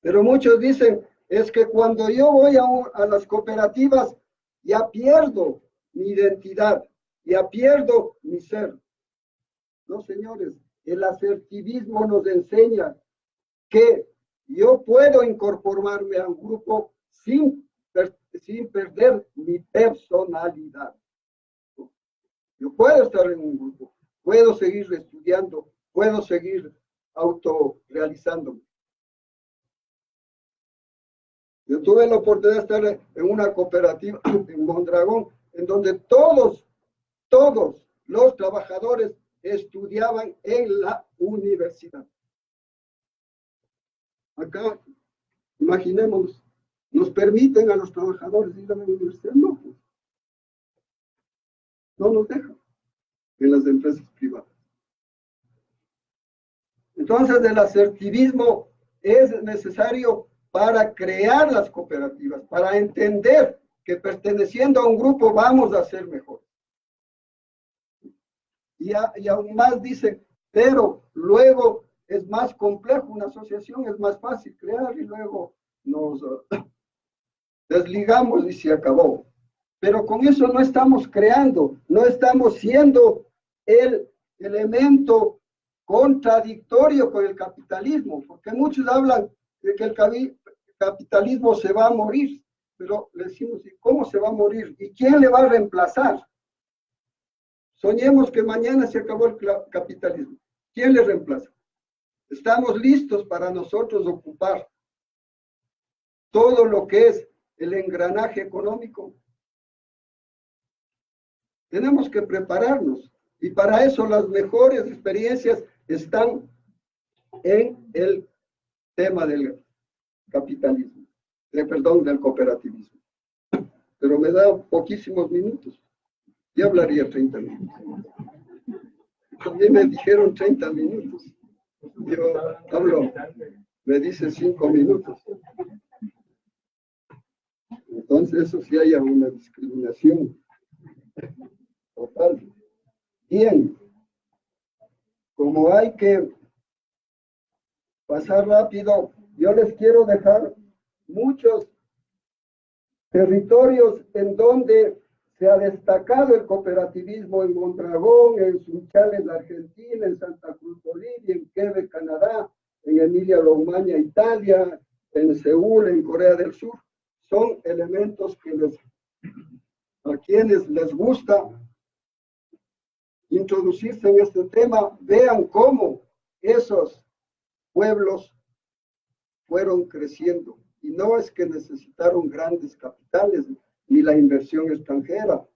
Pero muchos dicen, es que cuando yo voy a las cooperativas, ya pierdo mi identidad, ya pierdo mi ser. No, señores, el asertivismo nos enseña que yo puedo incorporarme a un grupo sin perder mi personalidad. Yo puedo estar en un grupo, puedo seguir estudiando, puedo seguir autorrealizándome. Yo tuve la oportunidad de estar en una cooperativa en Mondragón, en donde todos los trabajadores estudiaban en la universidad. Acá, imaginemos, ¿nos permiten a los trabajadores ir a la universidad? No, pues. No nos dejan en las empresas privadas. Entonces, el asertivismo es necesario para crear las cooperativas, para entender que perteneciendo a un grupo vamos a ser mejor. Y aún más dicen, pero luego es más complejo, una asociación es más fácil crear y luego nos desligamos y se acabó. Pero con eso no estamos creando, no estamos siendo el elemento contradictorio con el capitalismo, porque muchos hablan de que el capitalismo se va a morir, pero le decimos, ¿y cómo se va a morir? ¿Y quién le va a reemplazar? Soñemos que mañana se acabó el capitalismo. ¿Quién le reemplaza? Estamos listos para nosotros ocupar todo lo que es el engranaje económico. Tenemos que prepararnos y para eso las mejores experiencias están en el tema del capitalismo, del cooperativismo. Pero me da poquísimos minutos. Yo hablaría 30 minutos. A mí me dijeron 30 minutos. Yo hablo, me dice 5 minutos. Entonces eso sí haya una discriminación total. Bien, como hay que pasar rápido, yo les quiero dejar muchos territorios en donde se ha destacado el cooperativismo: en Mondragón, en Sunchales, la Argentina, en Santa Cruz, Bolivia, en Quebec, Canadá, en Emilia-Romagna, Italia, en Seúl, en Corea del Sur. Son elementos que a quienes les gusta introducirse en este tema, vean cómo esos pueblos fueron creciendo. Y no es que necesitaron grandes capitales, ni la inversión extranjera,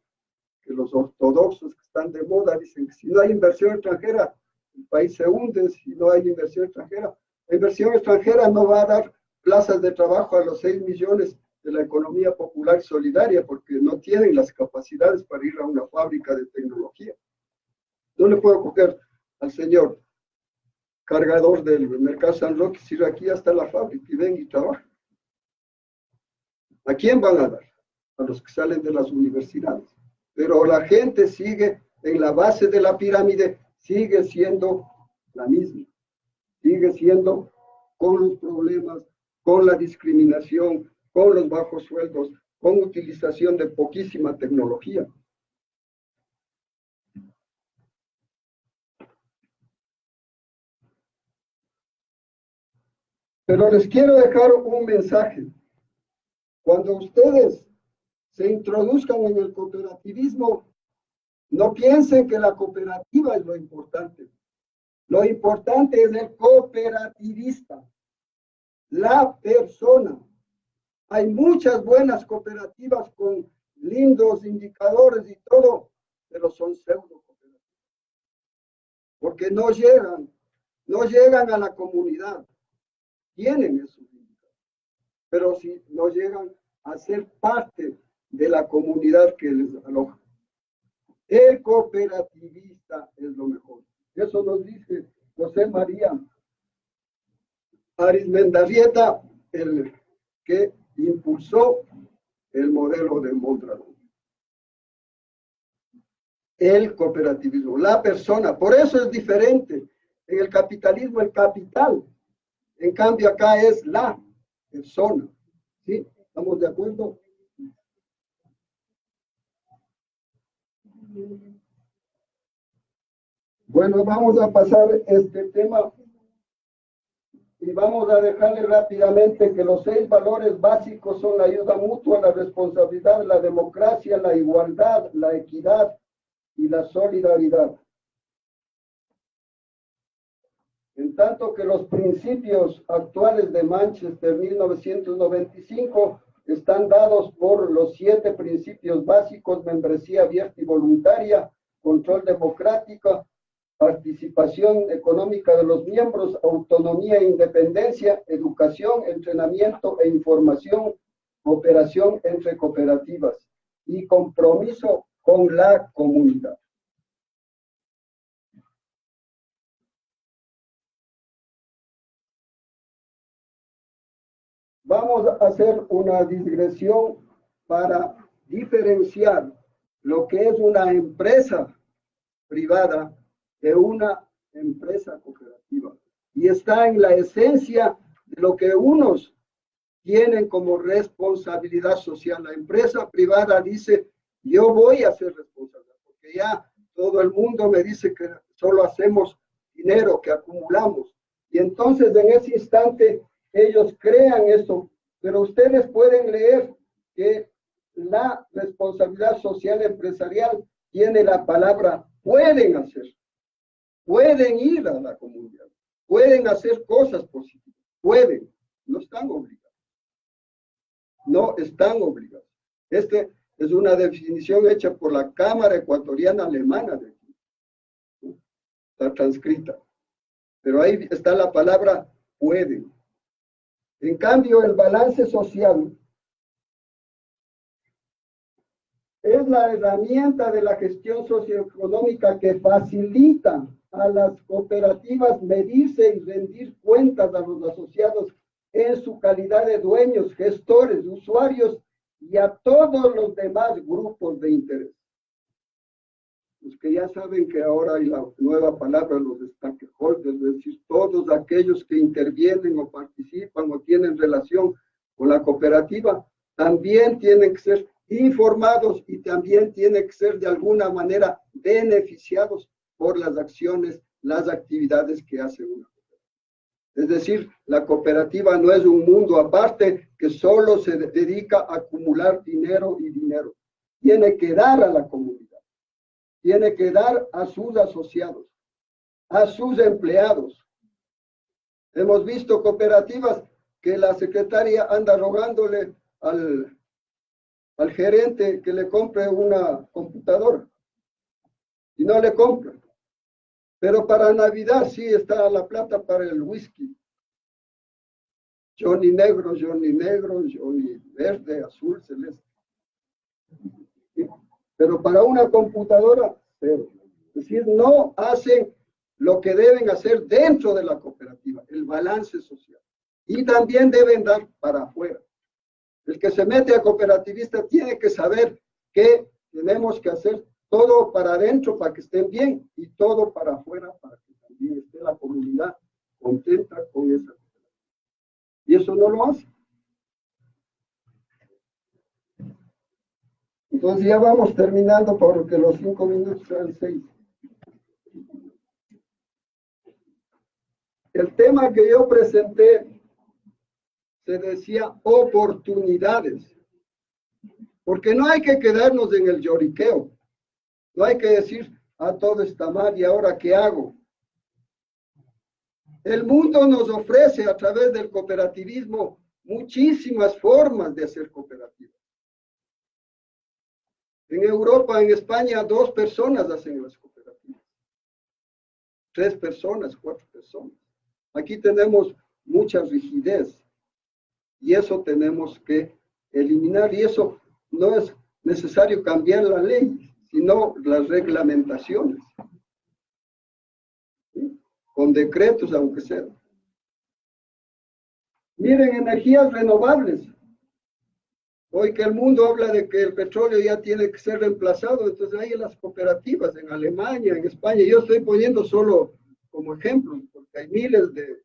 que los ortodoxos que están de moda dicen que si no hay inversión extranjera, el país se hunde. Si no hay inversión extranjera, la inversión extranjera no va a dar plazas de trabajo a los 6 millones de la economía popular y solidaria, porque no tienen las capacidades para ir a una fábrica de tecnología. No le puedo coger al señor cargador del mercado San Roque si ir aquí hasta la fábrica y ven y trabajan. ¿A quién van a dar? A los que salen de las universidades. Pero la gente sigue en la base de la pirámide, sigue siendo la misma. Sigue siendo con los problemas, con la discriminación, con los bajos sueldos, con utilización de poquísima tecnología. Pero les quiero dejar un mensaje. Cuando ustedes se introduzcan en el cooperativismo, no piensen que la cooperativa es lo importante. Lo importante es el cooperativista, la persona. Hay muchas buenas cooperativas con lindos indicadores y todo, pero son pseudo cooperativas. Porque no llegan a la comunidad. Tienen esos indicadores, pero si no llegan a ser parte de la comunidad que les aloja. El cooperativista es lo mejor. Eso nos dice José María Arizmendarrieta, el que impulsó el modelo de Mondragón. El cooperativismo, la persona, por eso es diferente. En el capitalismo, el capital. En cambio, acá es la persona. ¿Sí? ¿Estamos de acuerdo? Bueno, vamos a pasar este tema y vamos a dejarle rápidamente que los 6 valores básicos son la ayuda mutua, la responsabilidad, la democracia, la igualdad, la equidad y la solidaridad. En tanto que los principios actuales de Manchester 1995 están dados por los 7 principios básicos: membresía abierta y voluntaria, control democrático, participación económica de los miembros, autonomía e independencia, educación, entrenamiento e información, cooperación entre cooperativas y compromiso con la comunidad. Vamos a hacer una digresión para diferenciar lo que es una empresa privada de una empresa cooperativa. Y está en la esencia de lo que unos tienen como responsabilidad social. La empresa privada dice, yo voy a ser responsable, porque ya todo el mundo me dice que solo hacemos dinero, que acumulamos. Y entonces en ese instante ellos crean eso, pero ustedes pueden leer que la responsabilidad social empresarial tiene la palabra pueden hacer, pueden ir a la comunidad, pueden hacer cosas positivas, pueden, no están obligados, no están obligados. Este es una definición hecha por la Cámara Ecuatoriana Alemana de aquí, ¿no? Está transcrita, pero ahí está la palabra pueden. En cambio, el balance social es la herramienta de la gestión socioeconómica que facilita a las cooperativas medirse y rendir cuentas a los asociados en su calidad de dueños, gestores, usuarios y a todos los demás grupos de interés. Los que ya saben que ahora hay la nueva palabra, los stakeholders, es decir, todos aquellos que intervienen o participan o tienen relación con la cooperativa, también tienen que ser informados y también tienen que ser de alguna manera beneficiados por las acciones, las actividades que hace una cooperativa. Es decir, la cooperativa no es un mundo aparte que solo se dedica a acumular dinero y dinero. Tiene que dar a la comunidad, tiene que dar a sus asociados, a sus empleados. Hemos visto cooperativas que la secretaria anda rogándole al gerente que le compre una computadora y no le compra. Pero para Navidad sí está la plata para el whisky. Johnny negro, Johnny verde, azul, celeste. Pero para una computadora, cero. Es decir, no hacen lo que deben hacer dentro de la cooperativa, el balance social. Y también deben dar para afuera. El que se mete a cooperativista tiene que saber que tenemos que hacer todo para adentro para que estén bien y todo para afuera para que también esté la comunidad contenta con esa cooperativa. Y eso no lo hace. Entonces ya vamos terminando porque los 5 minutos serán 6. El tema que yo presenté se decía oportunidades, porque no hay que quedarnos en el lloriqueo, no hay que decir, todo está mal y ahora ¿qué hago? El mundo nos ofrece a través del cooperativismo muchísimas formas de hacer cooperativa. En Europa, en España, 2 personas hacen las cooperativas, 3 personas, 4 personas. Aquí tenemos mucha rigidez. Y eso tenemos que eliminar, y eso no es necesario cambiar la ley, sino las reglamentaciones, ¿sí? Con decretos, aunque sea. Miren, energías renovables. Hoy que el mundo habla de que el petróleo ya tiene que ser reemplazado, entonces hay las cooperativas en Alemania, en España. Yo estoy poniendo solo como ejemplo, porque hay miles de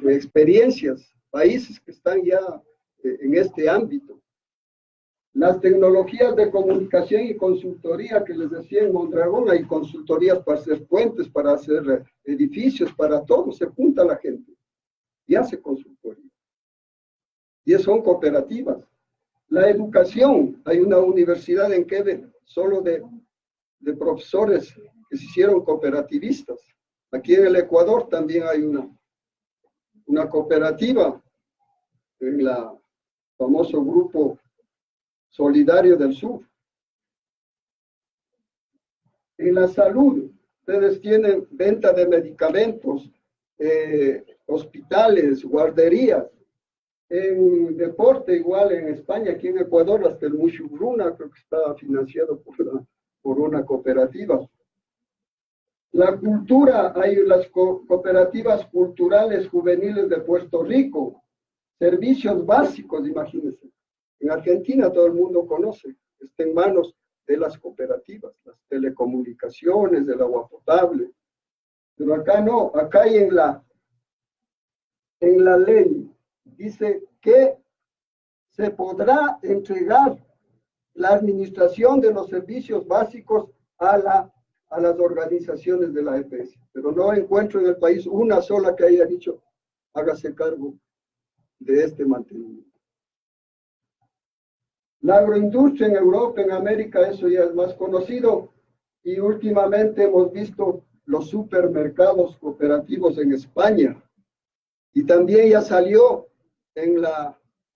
experiencias, países que están ya en este ámbito. Las tecnologías de comunicación y consultoría que les decía en Mondragón, hay consultorías para hacer puentes, para hacer edificios, para todo, se junta la gente y hace consultoría. Y son cooperativas. La educación, hay una universidad en Quebec solo de profesores que se hicieron cooperativistas. Aquí en el Ecuador también hay una cooperativa en la famoso grupo Solidario del Sur. En la salud, ustedes tienen venta de medicamentos, hospitales, guarderías. En deporte, igual en España, aquí en Ecuador, hasta el Mushugruna, creo que está financiado por una cooperativa. La cultura, hay las cooperativas culturales juveniles de Puerto Rico, servicios básicos, imagínense. En Argentina todo el mundo conoce, está en manos de las cooperativas, las telecomunicaciones, del agua potable. Pero acá no, acá hay en la ley, dice que se podrá entregar la administración de los servicios básicos a las organizaciones de la EPS. Pero no encuentro en el país una sola que haya dicho, hágase cargo de este mantenimiento. La agroindustria en Europa, en América, eso ya es más conocido, y últimamente hemos visto los supermercados cooperativos en España, y también ya salió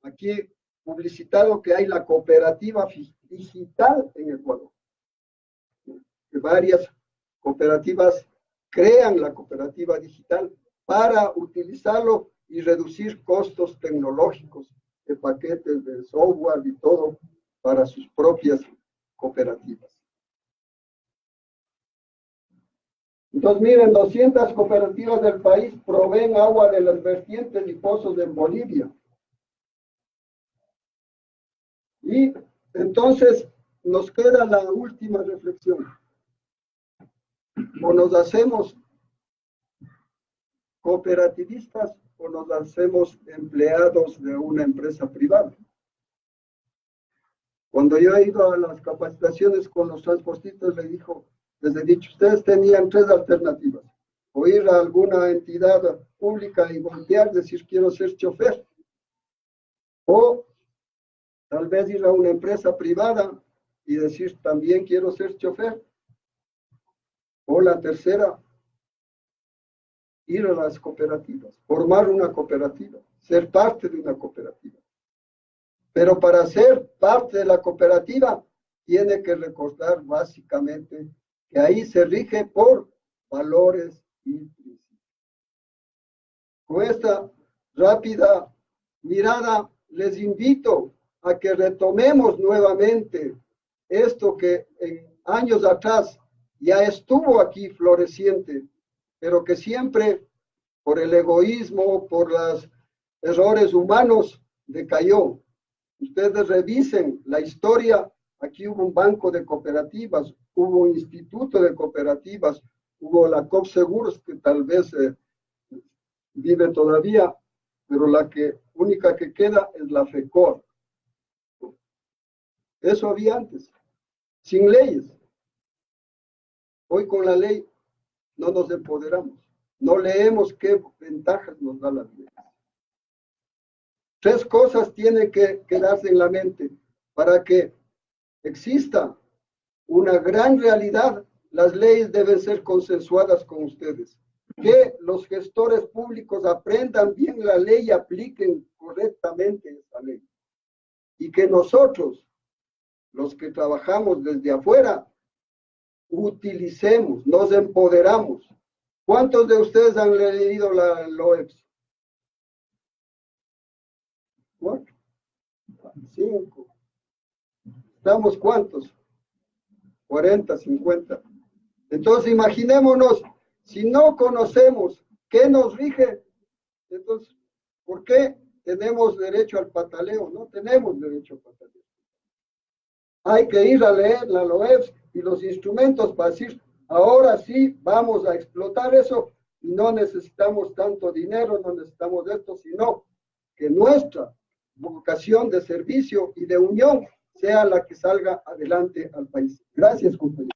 aquí publicitado que hay la cooperativa digital en Ecuador. Que varias cooperativas crean la cooperativa digital para utilizarlo y reducir costos tecnológicos de paquetes de software y todo para sus propias cooperativas. Entonces, miren, 200 cooperativas del país proveen agua de las vertientes y pozos en Bolivia. Y entonces nos queda la última reflexión. O nos hacemos cooperativistas o nos hacemos empleados de una empresa privada. Cuando yo he ido a las capacitaciones con los transportistas, les he dicho, ustedes tenían 3 alternativas. O ir a alguna entidad pública y voltear, decir, quiero ser chofer. O tal vez ir a una empresa privada y decir, también quiero ser chofer. O la tercera, ir a las cooperativas, formar una cooperativa, ser parte de una cooperativa. Pero para ser parte de la cooperativa, tiene que recordar básicamente que ahí se rige por valores y principios. Con esta rápida mirada, les invito a que retomemos nuevamente esto que en años atrás ya estuvo aquí floreciente, pero que siempre por el egoísmo, por los errores humanos, decayó. Ustedes revisen la historia, aquí hubo un banco de cooperativas, hubo un instituto de cooperativas, hubo la COP Seguros, que tal vez vive todavía, pero la única que queda es la FECOR. Eso había antes, sin leyes. Hoy con la ley no nos empoderamos, no leemos qué ventajas nos da la ley. 3 cosas tienen que quedarse en la mente para que exista una gran realidad. Las leyes deben ser consensuadas con ustedes. Que los gestores públicos aprendan bien la ley y apliquen correctamente esa ley. Y que nosotros, los que trabajamos desde afuera, utilicemos, nos empoderamos. ¿Cuántos de ustedes han leído la LOEPS? 4, 5. ¿Estamos cuántos? 40, 50. Entonces imaginémonos, si no conocemos qué nos rige, entonces, ¿por qué tenemos derecho al pataleo? No tenemos derecho al pataleo. Hay que ir a leer la LOEPS y los instrumentos para decir, ahora sí vamos a explotar eso y no necesitamos tanto dinero, no necesitamos esto, sino que nuestra vocación de servicio y de unión sea la que salga adelante al país. Gracias, compañeros.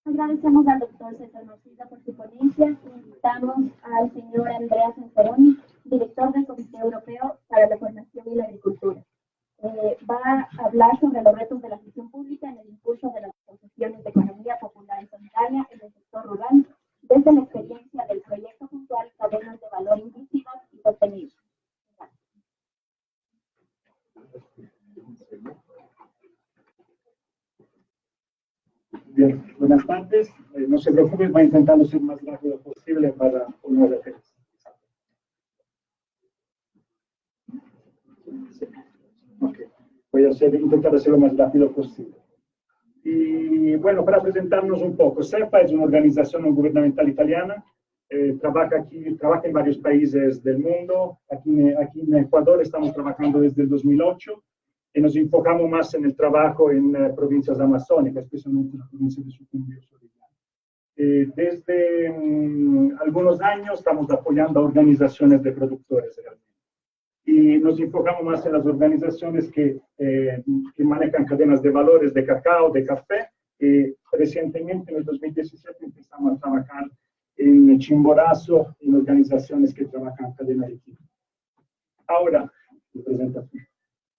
Agradecemos al doctor César Morcilla por su ponencia. Invitamos al señor Andrea Sanzeroni, director del Comité Europeo para la Formación y la Agricultura. Va a hablar sobre los retos de la gestión pública en el impulso de las concesiones de economía popular y solidaria en el sector rural, desde la experiencia del proyecto puntual Cadenas de Valor Inclusivas y Sostenibles. Bien, buenas tardes. No se preocupen, voy a intentar ser lo más rápido posible para poner referencia. Okay. Voy a intentar hacer lo más rápido posible. Y bueno, para presentarnos un poco, CEPA es una organización no gubernamental italiana, trabaja en varios países del mundo. Aquí en Ecuador estamos trabajando desde el 2008 y nos enfocamos más en el trabajo en provincias amazónicas, especialmente en la provincia de Sucumbíos. Desde algunos años estamos apoyando a organizaciones de productores realmente. y nos enfocamos más en las organizaciones que manejan cadenas de valores de cacao, de café. Recientemente, en el 2017, empezamos a trabajar en Chimborazo, en organizaciones que trabajan en cadena de equipo. Ahora, presentación.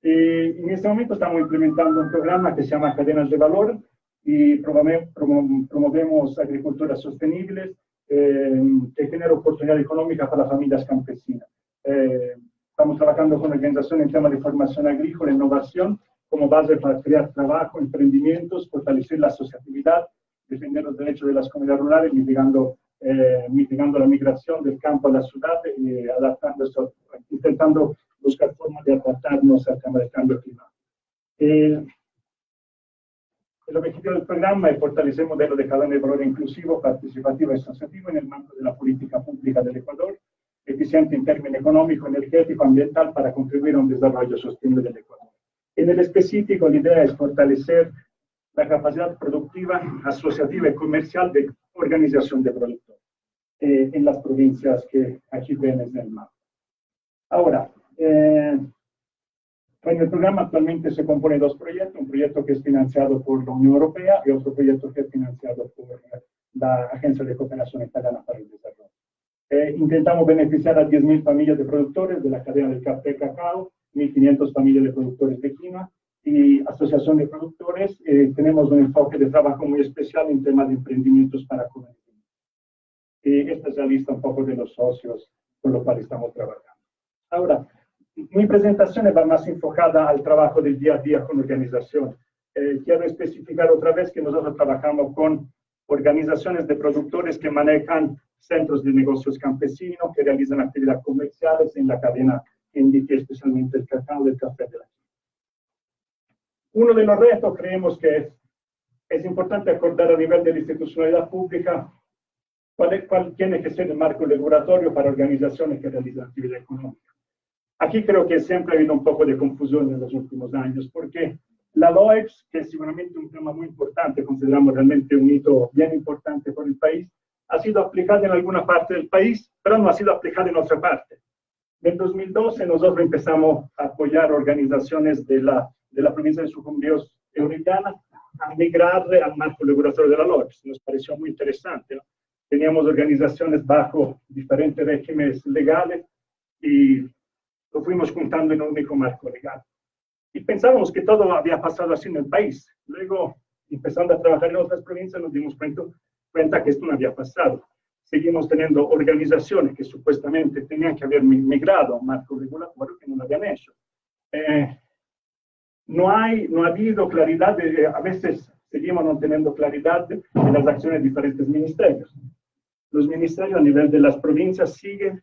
En este momento estamos implementando un programa que se llama Cadenas de Valor y promovemos agricultura sostenible que genera oportunidad económica para las familias campesinas. Estamos trabajando con organizaciones en temas de formación agrícola e innovación como base para crear trabajo, emprendimientos, fortalecer la asociatividad, defender los derechos de las comunidades rurales, mitigando la migración del campo a la ciudad, intentando buscar formas de adaptarnos al tema del cambio climático. El objetivo del programa es fortalecer el modelo de cadena de valor inclusivo, participativo y asociativo en el marco de la política pública del Ecuador, eficiente en términos económico, energético, ambiental, para contribuir a un desarrollo sostenible del Ecuador. En el específico, la idea es fortalecer la capacidad productiva, asociativa y comercial de organización de productores en las provincias que aquí ven en el mapa. Ahora, en el programa actualmente se compone de dos proyectos, un proyecto que es financiado por la Unión Europea y otro proyecto que es financiado por la Agencia de Cooperación Italiana para el Desarrollo. Intentamos beneficiar a 10.000 familias de productores de la cadena del café y cacao, 1.500 familias de productores de quinoa y asociación de productores. Tenemos un enfoque de trabajo muy especial en temas de emprendimientos para comunidades. Esta es la lista un poco de los socios con los cuales estamos trabajando. Ahora, mi presentación va más enfocada al trabajo del día a día con organización. Quiero especificar otra vez que nosotros trabajamos con organizaciones de productores que manejan centros de negocios campesinos, que realizan actividades comerciales en la cadena que indique especialmente el cacao y el café de la China. Uno de los retos creemos que es importante acordar a nivel de la institucionalidad pública cuál tiene que ser el marco regulatorio para organizaciones que realizan actividad económica. Aquí creo que siempre ha habido un poco de confusión en los últimos años, porque la LOEPS, que es seguramente un tema muy importante, consideramos realmente un hito bien importante por el país, ha sido aplicada en alguna parte del país, pero no ha sido aplicada en otra parte. En 2012 nosotros empezamos a apoyar organizaciones de la provincia de Sucumbíos Euridiana a migrar al marco regulatorio de la LOEPS. Nos pareció muy interesante, ¿no? Teníamos organizaciones bajo diferentes regímenes legales y lo fuimos juntando en un único marco legal. Y pensábamos que todo había pasado así en el país. Luego, empezando a trabajar en otras provincias, nos dimos cuenta que esto no había pasado. Seguimos teniendo organizaciones que supuestamente tenían que haber migrado a un marco regulatorio que no lo habían hecho. No ha habido claridad, a veces seguimos no teniendo claridad de las acciones de diferentes ministerios. Los ministerios a nivel de las provincias siguen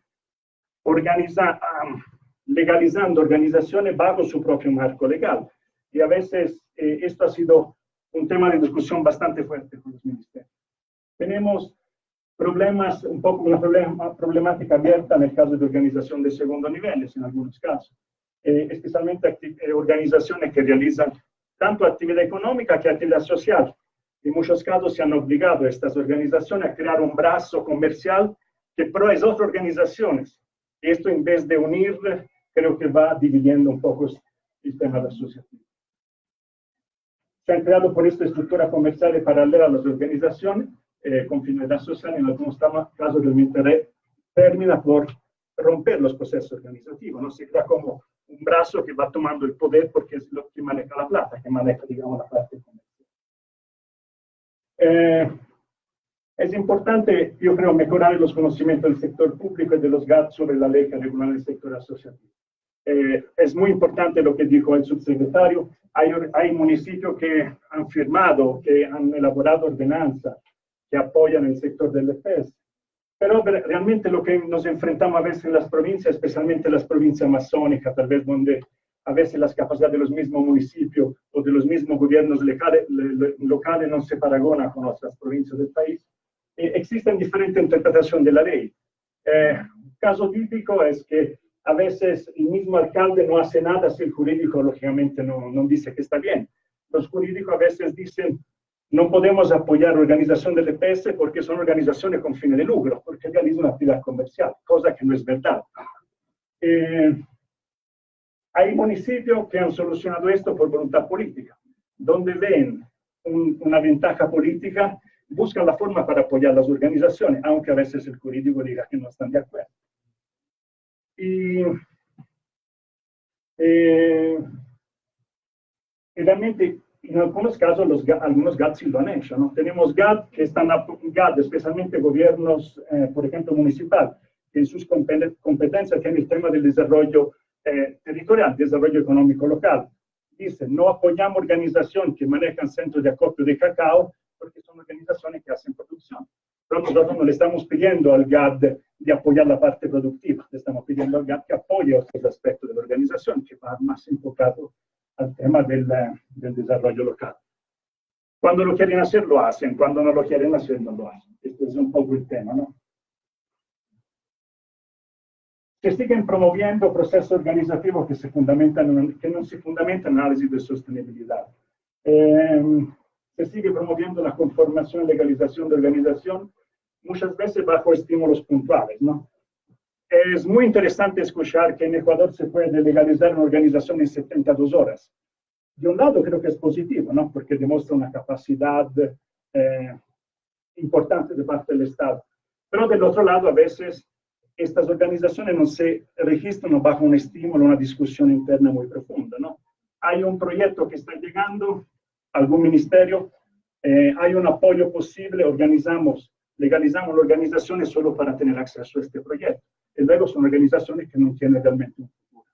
legalizando organizaciones bajo su propio marco legal. Y a veces esto ha sido un tema de discusión bastante fuerte con los ministerios. Tenemos problemas, una problemática abierta en el caso de organización de segundo nivel, en algunos casos. Especialmente organizaciones que realizan tanto actividad económica que actividad social. En muchos casos se han obligado a estas organizaciones a crear un brazo comercial que pro es otra organizaciones. Esto, en vez de unir, creo que va dividiendo un poco el sistema asociativo. Se han creado por esta estructura comercial paralela a las organizaciones con finalidad social. En algunos casos realmente termina por romper los procesos organizativos. No se crea como un brazo que va tomando el poder porque es lo que maneja la plata, que maneja, digamos, la parte comercial. Es importante, yo creo, mejorar los conocimientos del sector público y de los GATT sobre la ley que regula el sector asociativo. Es muy importante lo que dijo el subsecretario. Hay municipios que han firmado, que han elaborado ordenanzas que apoyan el sector del EPS. Pero realmente lo que nos enfrentamos a veces en las provincias, especialmente las provincias amazónicas, tal vez donde a veces las capacidades de los mismos municipios o de los mismos gobiernos locales no se paragonan con otras provincias del país, existen diferentes interpretaciones de la ley. Un caso típico es que a veces el mismo alcalde no hace nada si el jurídico lógicamente no dice que está bien. Los jurídicos a veces dicen no podemos apoyar organización del EPS porque son organizaciones con fines de lucro, porque realizan una actividad comercial, cosa que no es verdad. Hay municipios que han solucionado esto por voluntad política, donde ven una ventaja política, buscan la forma para apoyar las organizaciones, aunque a veces el jurídico diga que no están de acuerdo. Y realmente, en algunos casos, algunos GAD sí lo han hecho, ¿no? Tenemos GAD que están, GAD, especialmente gobiernos, por ejemplo, municipal, que en sus competencias tienen el tema del desarrollo territorial, desarrollo económico local. Dicen, no apoyamos organizaciones que manejan centros de acopio de cacao, porque son organizaciones que hacen producción. Pero nosotros no le estamos pidiendo al GAD de apoyar la parte productiva, le estamos pidiendo al GAD que apoye otros aspectos de la organización, que va más enfocado al tema del desarrollo local. Cuando lo quieren hacer, lo hacen. Cuando no lo quieren hacer, no lo hacen. Este es un poco el tema, ¿no? Se siguen promoviendo procesos organizativos que no se fundamentan en análisis de sostenibilidad. Se sigue promoviendo la conformación y legalización de organización, muchas veces bajo estímulos puntuales, ¿no? Es muy interesante escuchar que en Ecuador se puede legalizar una organización en 72 horas. De un lado creo que es positivo, ¿no? Porque demuestra una capacidad importante de parte del Estado. Pero del otro lado, a veces, estas organizaciones no se registran bajo un estímulo, una discusión interna muy profunda, ¿no? Hay un proyecto que está llegando, algún ministerio, hay un apoyo posible, legalizamos la organización solo para tener acceso a este proyecto. Y luego son organizaciones que no tienen realmente un futuro.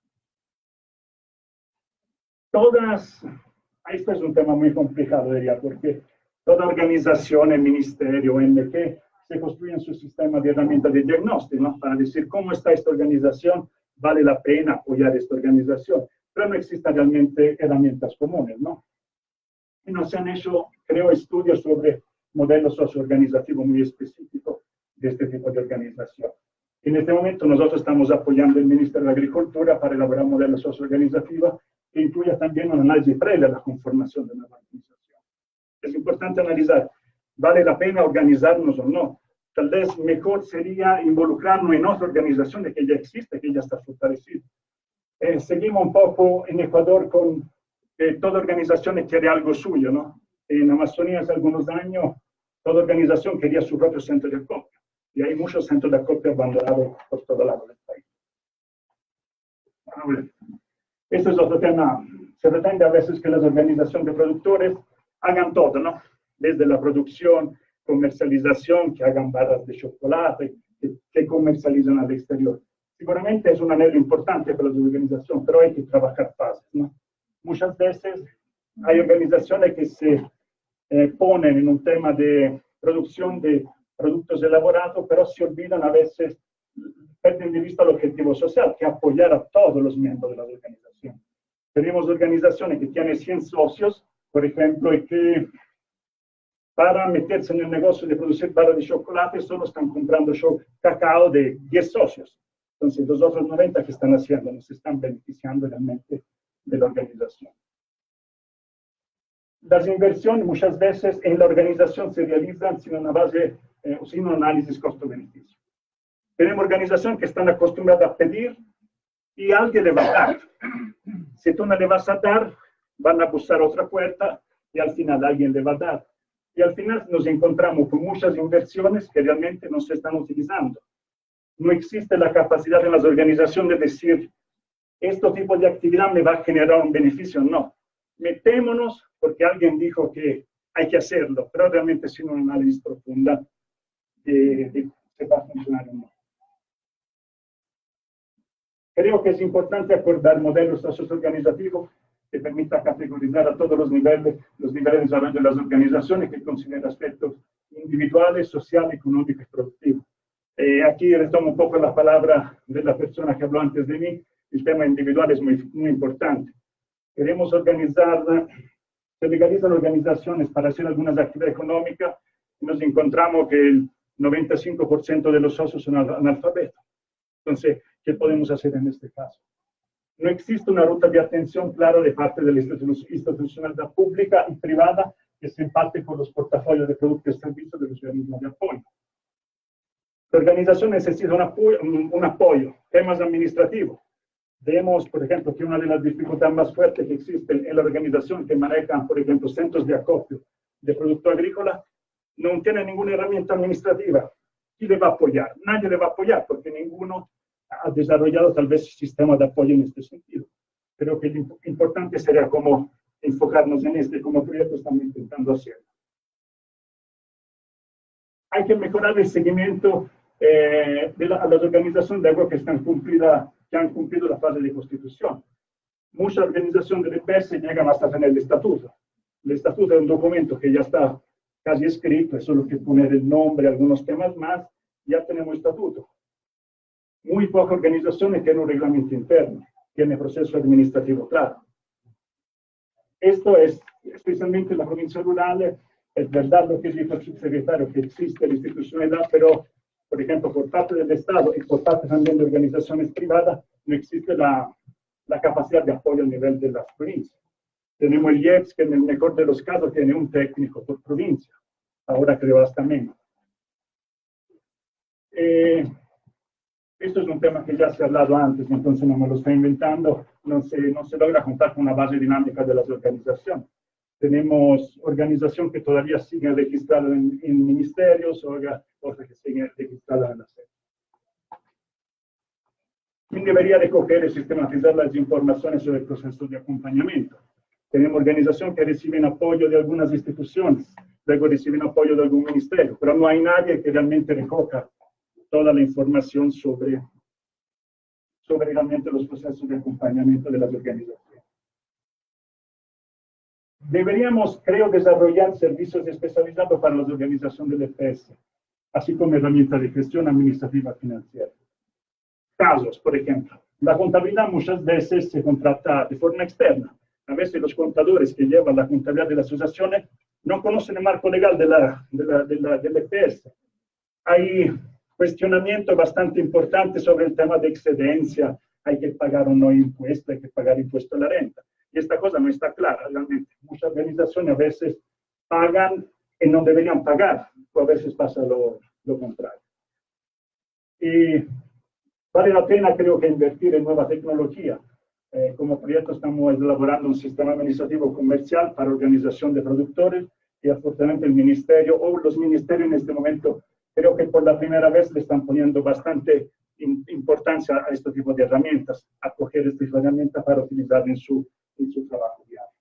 Esto es un tema muy complicado, diría, porque toda organización, el ministerio, ONG, se construyen su sistema de herramientas de diagnóstico, ¿no? Para decir cómo está esta organización, vale la pena apoyar esta organización, pero no existen realmente herramientas comunes, ¿no? Y no se han hecho, creo, estudios sobre modelos socioorganizativos muy específicos de este tipo de organización. En este momento nosotros estamos apoyando el Ministerio de Agricultura para elaborar modelos socioorganizativos que incluya también un análisis previo a la conformación de una organización. Es importante analizar, ¿vale la pena organizarnos o no? Tal vez mejor sería involucrarnos en otra organización que ya existe, que ya está fortalecida. Seguimos un poco en Ecuador con toda organización quiere algo suyo, ¿no? En Amazonía hace algunos años, toda organización quería su propio centro de acopio. Y hay muchos centros de acopio abandonados por todo lado del país. Este es otro tema. Se pretende a veces que las organizaciones de productores hagan todo, ¿no? Desde la producción, comercialización, que hagan barras de chocolate, que comercializan al exterior. Seguramente es un anhelo importante para las organizaciones, pero hay que trabajar fases, ¿no? Muchas veces hay organizaciones que se ponen en un tema de producción de productos elaborados, pero se olvidan a veces, pierden de vista el objetivo social, que es apoyar a todos los miembros de la organización. Tenemos organizaciones que tienen 100 socios, por ejemplo, y que para meterse en el negocio de producir barras de chocolate solo están comprando cacao de 10 socios. Entonces, los otros 90 que están haciendo no se están beneficiando realmente de la organización. Las inversiones muchas veces en la organización se realizan sin una base, sin un análisis costo-beneficio. Tenemos organizaciones que están acostumbradas a pedir y alguien le va a dar. Si tú no le vas a dar, van a buscar otra puerta y al final alguien le va a dar. Y al final nos encontramos con muchas inversiones que realmente no se están utilizando. No existe la capacidad en las organizaciones de decir, este tipo de actividad me va a generar un beneficio. No. Metémonos porque alguien dijo que hay que hacerlo, pero realmente sin un análisis profunda de si va a funcionar o no. Creo que es importante acordar modelos socioorganizativos que permita categorizar a todos los niveles de desarrollo de las organizaciones, que consideren aspectos individuales, sociales, económicos y productivos. Aquí retomo un poco la palabra de la persona que habló antes de mí. El tema individual es muy, muy importante. Queremos organizar, se legalizan organizaciones para hacer algunas actividades económicas y nos encontramos que el 95% de los socios son analfabetos. Entonces, ¿qué podemos hacer en este caso? No existe una ruta de atención clara de parte de la institucionalidad pública y privada que se impacte por los portafolios de productos y servicios de los organismos de apoyo. La organización necesita un apoyo, temas administrativos. Vemos, por ejemplo, que una de las dificultades más fuertes que existen en la organización que manejan, por ejemplo, centros de acopio de producto agrícola, no tiene ninguna herramienta administrativa. ¿Quién le va a apoyar? Nadie le va a apoyar porque ninguno ha desarrollado tal vez sistema de apoyo en este sentido. Creo que lo importante sería cómo enfocarnos en este, como proyecto estamos intentando hacerlo. Hay que mejorar el seguimiento a las organizaciones de agua que han cumplido la fase de constitución. Muchas organizaciones del EPS llegan hasta tener el estatuto. El estatuto es un documento que ya está casi escrito, es solo que poner el nombre, algunos temas más, ya tenemos estatuto. Muy pocas organizaciones tienen un reglamento interno, tienen proceso administrativo claro. Esto es, especialmente en la provincia rural, es verdad lo que dijo el subsecretario, que existe la institucionalidad, pero, por ejemplo, por parte del Estado y por parte también de organizaciones privadas, no existe la capacidad de apoyo a nivel de las provincias. Tenemos el IEPS, que en el mejor de los casos tiene un técnico por provincia, ahora creo hasta menos. Esto es un tema que ya se ha hablado antes, entonces no me lo estoy inventando, no se logra contar con una base dinámica de las organizaciones. Tenemos organizaciones que todavía siguen registradas en ministerios, otras que siguen registradas en la sede. ¿Quién debería recoger y sistematizar las informaciones sobre el proceso de acompañamiento? Tenemos organizaciones que reciben apoyo de algunas instituciones, luego reciben apoyo de algún ministerio, pero no hay nadie que realmente recoja toda la información sobre realmente los procesos de acompañamiento de las organizaciones. Deberíamos, creo, desarrollar servicios especializados para las organizaciones del EPS, así como herramientas de gestión administrativa financiera. Casos, por ejemplo, la contabilidad muchas veces se contrata de forma externa. A veces los contadores que llevan la contabilidad de las asociaciones no conocen el marco legal del EPS. Hay cuestionamientos bastante importantes sobre el tema de excedencia, hay que pagar o no impuesto, hay que pagar impuesto a la renta. Y esta cosa no está clara realmente. Muchas organizaciones a veces pagan y no deberían pagar, o a veces pasa lo contrario. Y vale la pena, creo que, invertir en nueva tecnología. Como proyecto estamos elaborando un sistema administrativo comercial para organización de productores y afortunadamente el ministerio o los ministerios en este momento creo que por la primera vez le están poniendo bastante importancia a este tipo de herramientas, a coger estas herramientas para utilizar en su trabajo diario.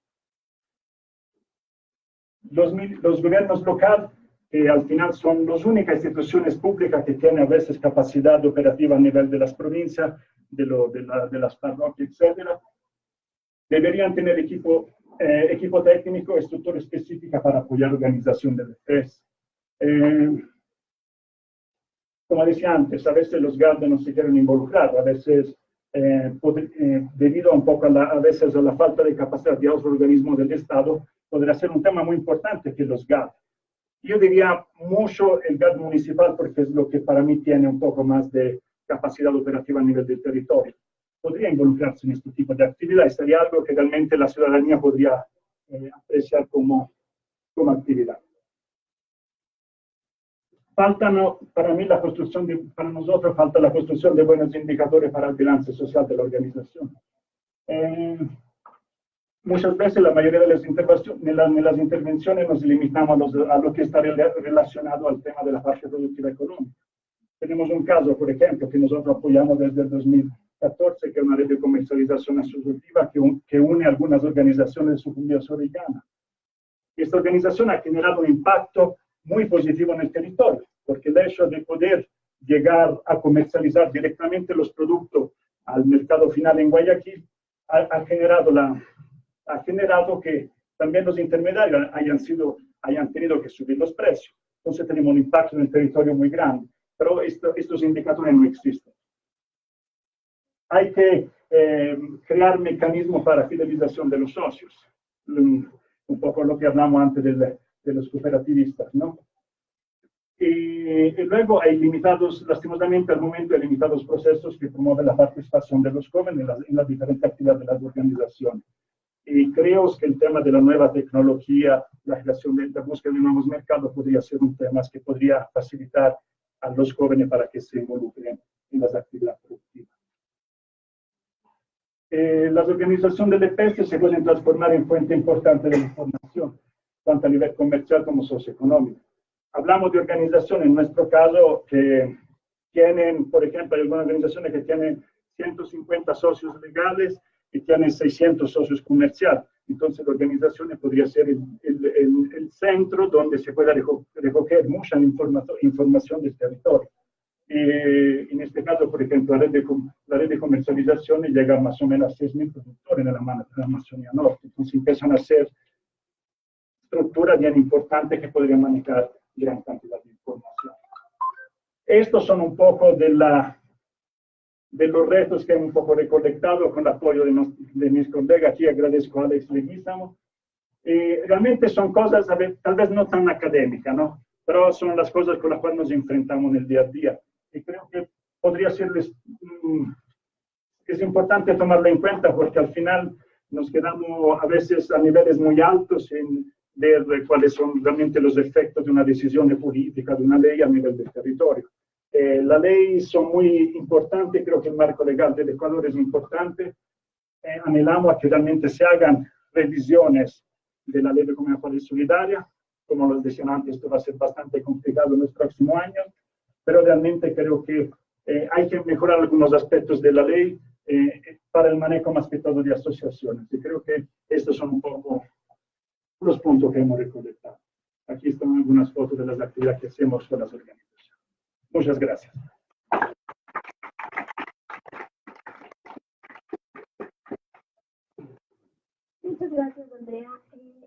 Los gobiernos locales, que al final son las únicas instituciones públicas que tienen a veces capacidad operativa a nivel de las provincias, de las parroquias, etcétera, deberían tener equipo técnico, estructura específica para apoyar la organización del EPS. Como decía antes, a veces los GAD no se quieren involucrar, a veces debido un poco a veces a la falta de capacidad de otros organismos del Estado, podría ser un tema muy importante que los GAD. Yo diría mucho el GAD municipal porque es lo que para mí tiene un poco más de capacidad operativa a nivel del territorio. Podría involucrarse en este tipo de actividades, sería algo que realmente la ciudadanía podría apreciar como actividad. Para mí para nosotros falta la construcción de buenos indicadores para el balance social de la organización. Muchas veces la mayoría de las intervenciones nos limitamos a lo que está relacionado al tema de la parte productiva económica. Tenemos un caso, por ejemplo, que nosotros apoyamos desde el 2014, que es una red de comercialización asociativa que une algunas organizaciones de su comunidad suricana. Esta organización ha generado un impacto muy positivo en el territorio, porque el hecho de poder llegar a comercializar directamente los productos al mercado final en Guayaquil ha generado que también los intermediarios hayan tenido que subir los precios. Entonces tenemos un impacto en el territorio muy grande, pero estos indicadores no existen. Hay que crear mecanismos para fidelización de los socios, un poco lo que hablamos antes de los cooperativistas, ¿no? Y luego hay lastimosamente al momento hay limitados procesos que promueven la participación de los jóvenes en las diferentes actividades de las organizaciones. Y creo que el tema de la nueva tecnología, la búsqueda de nuevos mercados podría ser un tema que podría facilitar a los jóvenes para que se involucren en las actividades productivas. Las organizaciones de EPS se pueden transformar en fuente importante de información, tanto a nivel comercial como socioeconómico. Hablamos de organizaciones, en nuestro caso, que tienen, por ejemplo, hay algunas organizaciones que tienen 150 socios legales y tienen 600 socios comerciales. Entonces, la organización podría ser el centro donde se pueda recoger mucha información del territorio. En este caso, por ejemplo, la red de comercialización llega más o menos a 6.000 productores en la Amazonía Norte. Entonces, empiezan a ser estructuras bien importantes que podrían manejar gran cantidad de información. Estos son un poco de los retos que hemos un poco recolectado con el apoyo de mis colegas. Aquí agradezco a Alex Leguizamo. Realmente son cosas, tal vez no tan académicas, ¿no? Pero son las cosas con las cuales nos enfrentamos en el día a día. Y creo que podría serles, es importante tomarlo en cuenta porque al final nos quedamos a veces a niveles muy altos en ver cuáles son realmente los efectos de una decisión de política, de una ley a nivel del territorio. La ley son muy importantes, creo que el marco legal del Ecuador es importante. Anhelamos a que realmente se hagan revisiones de la ley de comunidad solidaria. Como les decía antes, esto va a ser bastante complicado en los próximos años, pero realmente creo que hay que mejorar algunos aspectos de la ley para el manejo más que todo de asociaciones. Y creo que estos son un poco los puntos que hemos recolectado. Aquí están algunas fotos de las actividades que hacemos con las organizaciones. Muchas gracias. Muchas gracias, Andrea.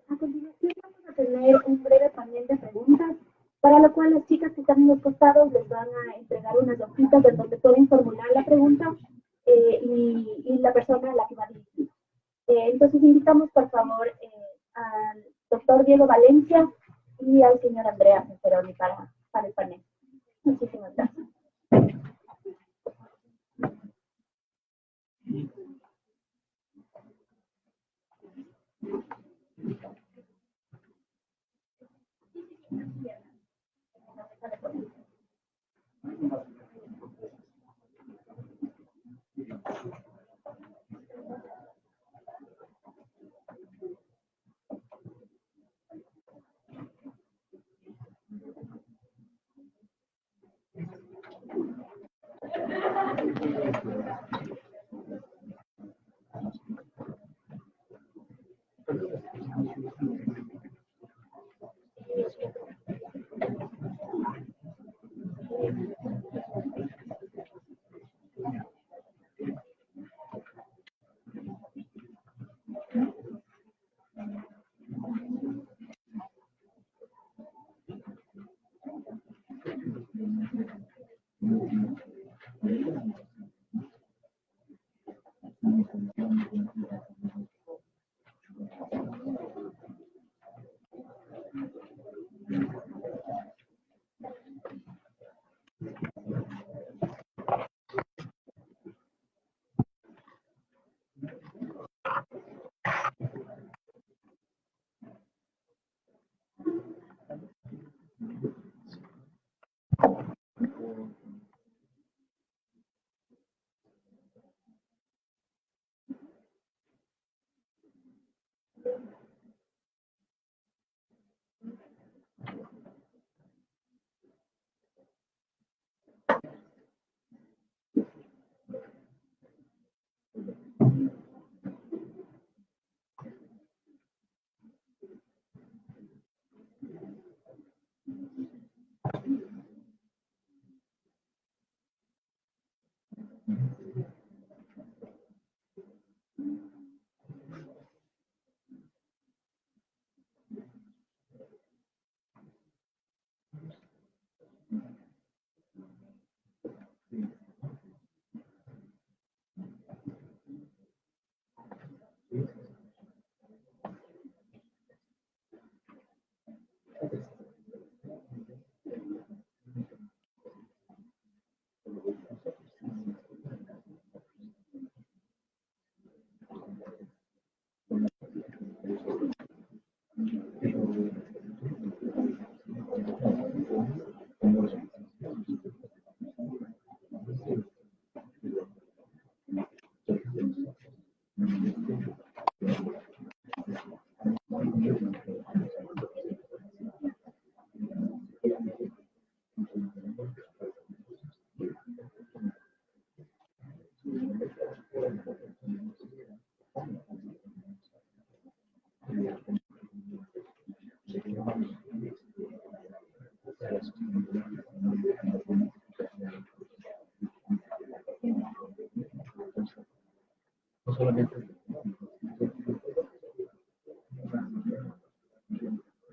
A continuación vamos a tener un breve panel de preguntas, para lo cual las chicas que están en los costados les van a entregar unas hojitas en donde pueden formular la pregunta y la persona a la que va dirigida. Entonces invitamos por favor al doctor Diego Valencia y al señor Andrea Cesaroni para el panel. Muchísimas gracias.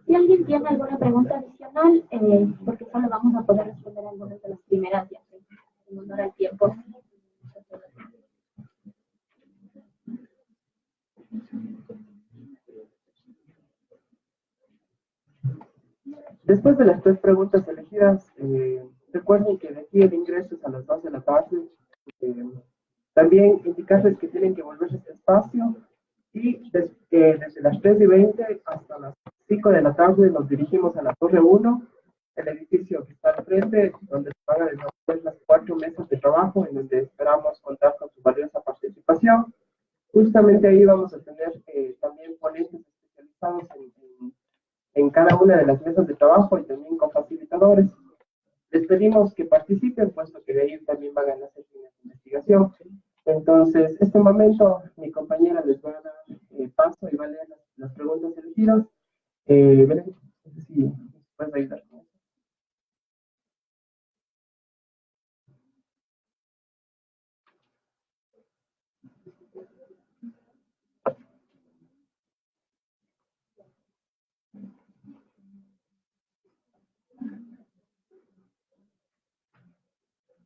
Si alguien tiene alguna pregunta adicional, porque solo vamos a poder responder algunas de las primeras, ya que en honor al tiempo. Después de las 3 preguntas elegidas, recuerden que de aquí el ingreso es a las 2 de la tarde. También indicarles que tienen que volverse a este espacio y desde las 3:20 hasta las 5 de la tarde nos dirigimos a la Torre 1, el edificio que está al frente, donde se van a desarrollar las 4 mesas de trabajo, en donde esperamos contar con su valiosa participación. Justamente ahí vamos a tener también ponentes especializados en cada una de las mesas de trabajo y también con facilitadores. Les pedimos que participen, puesto que de ahí también van a hacer líneas de investigación. Entonces, este momento, mi compañera les va a dar paso y va a leer las preguntas elegidas. Belén, no sé si puedes ayudar.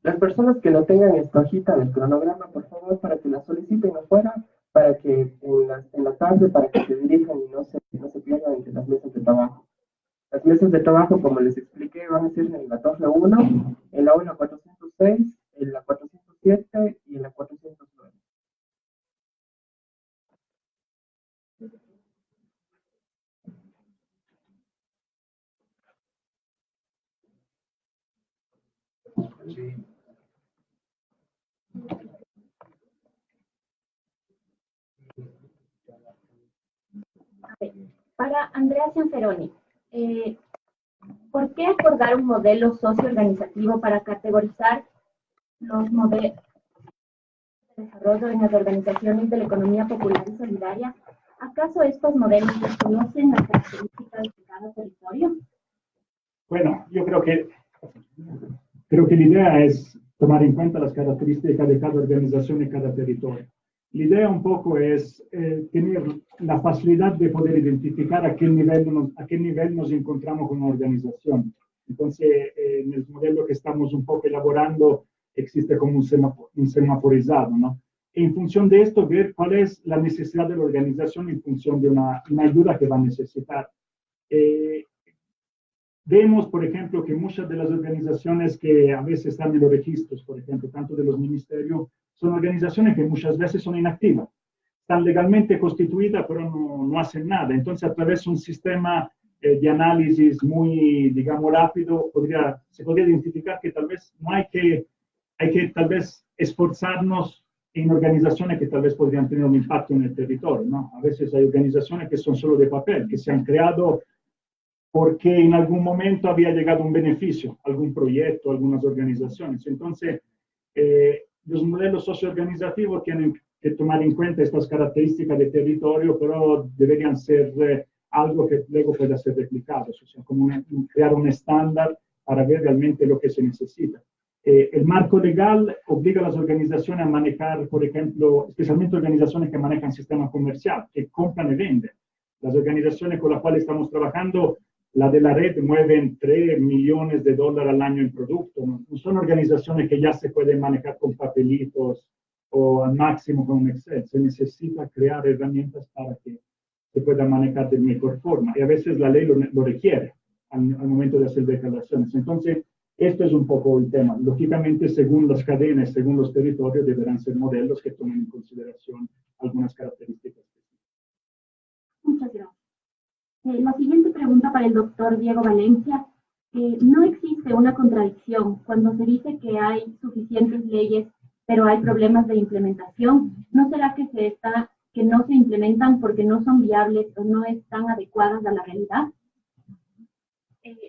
Las personas que no tengan esta hojita del cronograma, por favor, para que la soliciten afuera, para que en la tarde, para que se dirijan y no se pierdan entre las mesas de trabajo. Las mesas de trabajo, como les expliqué, van a ser en la Torre 1, en la aula 406, en la 407 y en la 409. Sí. Para Andrea Cianferoni, ¿por qué acordar un modelo socio-organizativo para categorizar los modelos de desarrollo en las organizaciones de la economía popular y solidaria? ¿Acaso estos modelos desconocen las características de cada territorio? Bueno, yo creo que la idea es tomar en cuenta las características de cada organización y cada territorio. La idea un poco es tener la facilidad de poder identificar a qué nivel nos encontramos con una organización. Entonces, en el modelo que estamos un poco elaborando, existe como un semaforizado, ¿no? E en función de esto, ver cuál es la necesidad de la organización en función de una ayuda que va a necesitar. Vemos, por ejemplo, que muchas de las organizaciones que a veces están en los registros, por ejemplo, tanto de los ministerios, son organizaciones que muchas veces son inactivas. Están legalmente constituidas, pero no hacen nada. Entonces, a través de un sistema de análisis muy, digamos, rápido, se podría identificar que tal vez no hay que tal vez esforzarnos en organizaciones que tal vez podrían tener un impacto en el territorio, ¿no? A veces hay organizaciones que son solo de papel, que se han creado porque en algún momento había llegado un beneficio, algún proyecto, algunas organizaciones. Entonces, los modelos socioorganizativos tienen que tomar en cuenta estas características de territorio, pero deberían ser algo que luego pueda ser replicado, o sea, como crear un estándar para ver realmente lo que se necesita. El marco legal obliga a las organizaciones a manejar, por ejemplo, especialmente organizaciones que manejan sistema comercial, que compran y venden. Las organizaciones con las cuales estamos trabajando, la de la red, mueven $3 millones al año en producto. No son organizaciones que ya se pueden manejar con papelitos o al máximo con un Excel. Se necesita crear herramientas para que se pueda manejar de mejor forma. Y a veces la ley lo requiere al momento de hacer declaraciones. Entonces, esto es un poco el tema. Lógicamente, según las cadenas, según los territorios, deberán ser modelos que tomen en consideración algunas características. Muchas gracias. La siguiente pregunta para el doctor Diego Valencia. ¿No existe una contradicción cuando se dice que hay suficientes leyes, pero hay problemas de implementación? ¿No será que no se implementan porque no son viables o no están adecuadas a la realidad?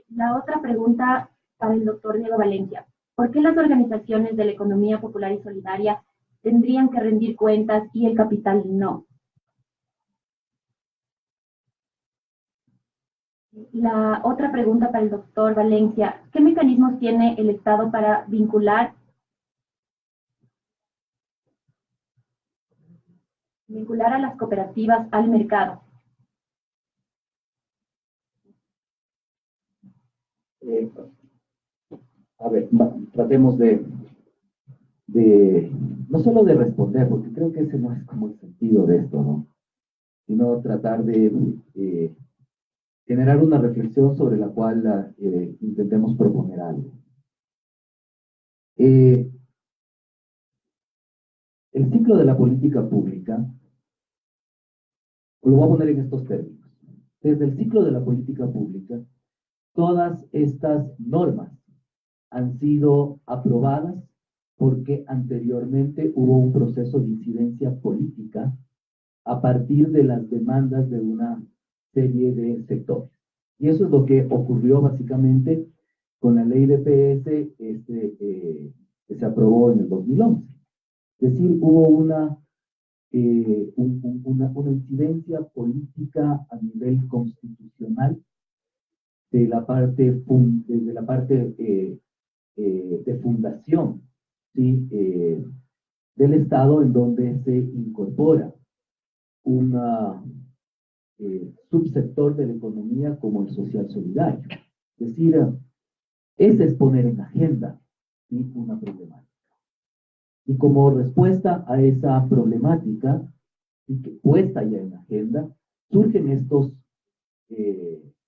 La otra pregunta para el doctor Diego Valencia. ¿Por qué las organizaciones de la economía popular y solidaria tendrían que rendir cuentas y el capital no? La otra pregunta para el doctor Valencia, ¿qué mecanismos tiene el Estado para vincular a las cooperativas al mercado? A ver, tratemos de no solo de responder, porque creo que ese no es como el sentido de esto, ¿no? Sino tratar de generar una reflexión sobre la cual intentemos proponer algo. El ciclo de la política pública, lo voy a poner en estos términos. Desde el ciclo de la política pública, todas estas normas han sido aprobadas porque anteriormente hubo un proceso de incidencia política a partir de las demandas de una serie de sectores. Y eso es lo que ocurrió básicamente con la ley de PS que se aprobó en el 2011. Es decir, hubo una incidencia política a nivel constitucional de la parte, de fundación, ¿sí? Del Estado, en donde se incorpora un subsector de la economía como el social solidario. Es decir, ese es poner en agenda, ¿sí? Una problemática. Y como respuesta a esa problemática, ¿sí? Que puesta ya en agenda, surgen estos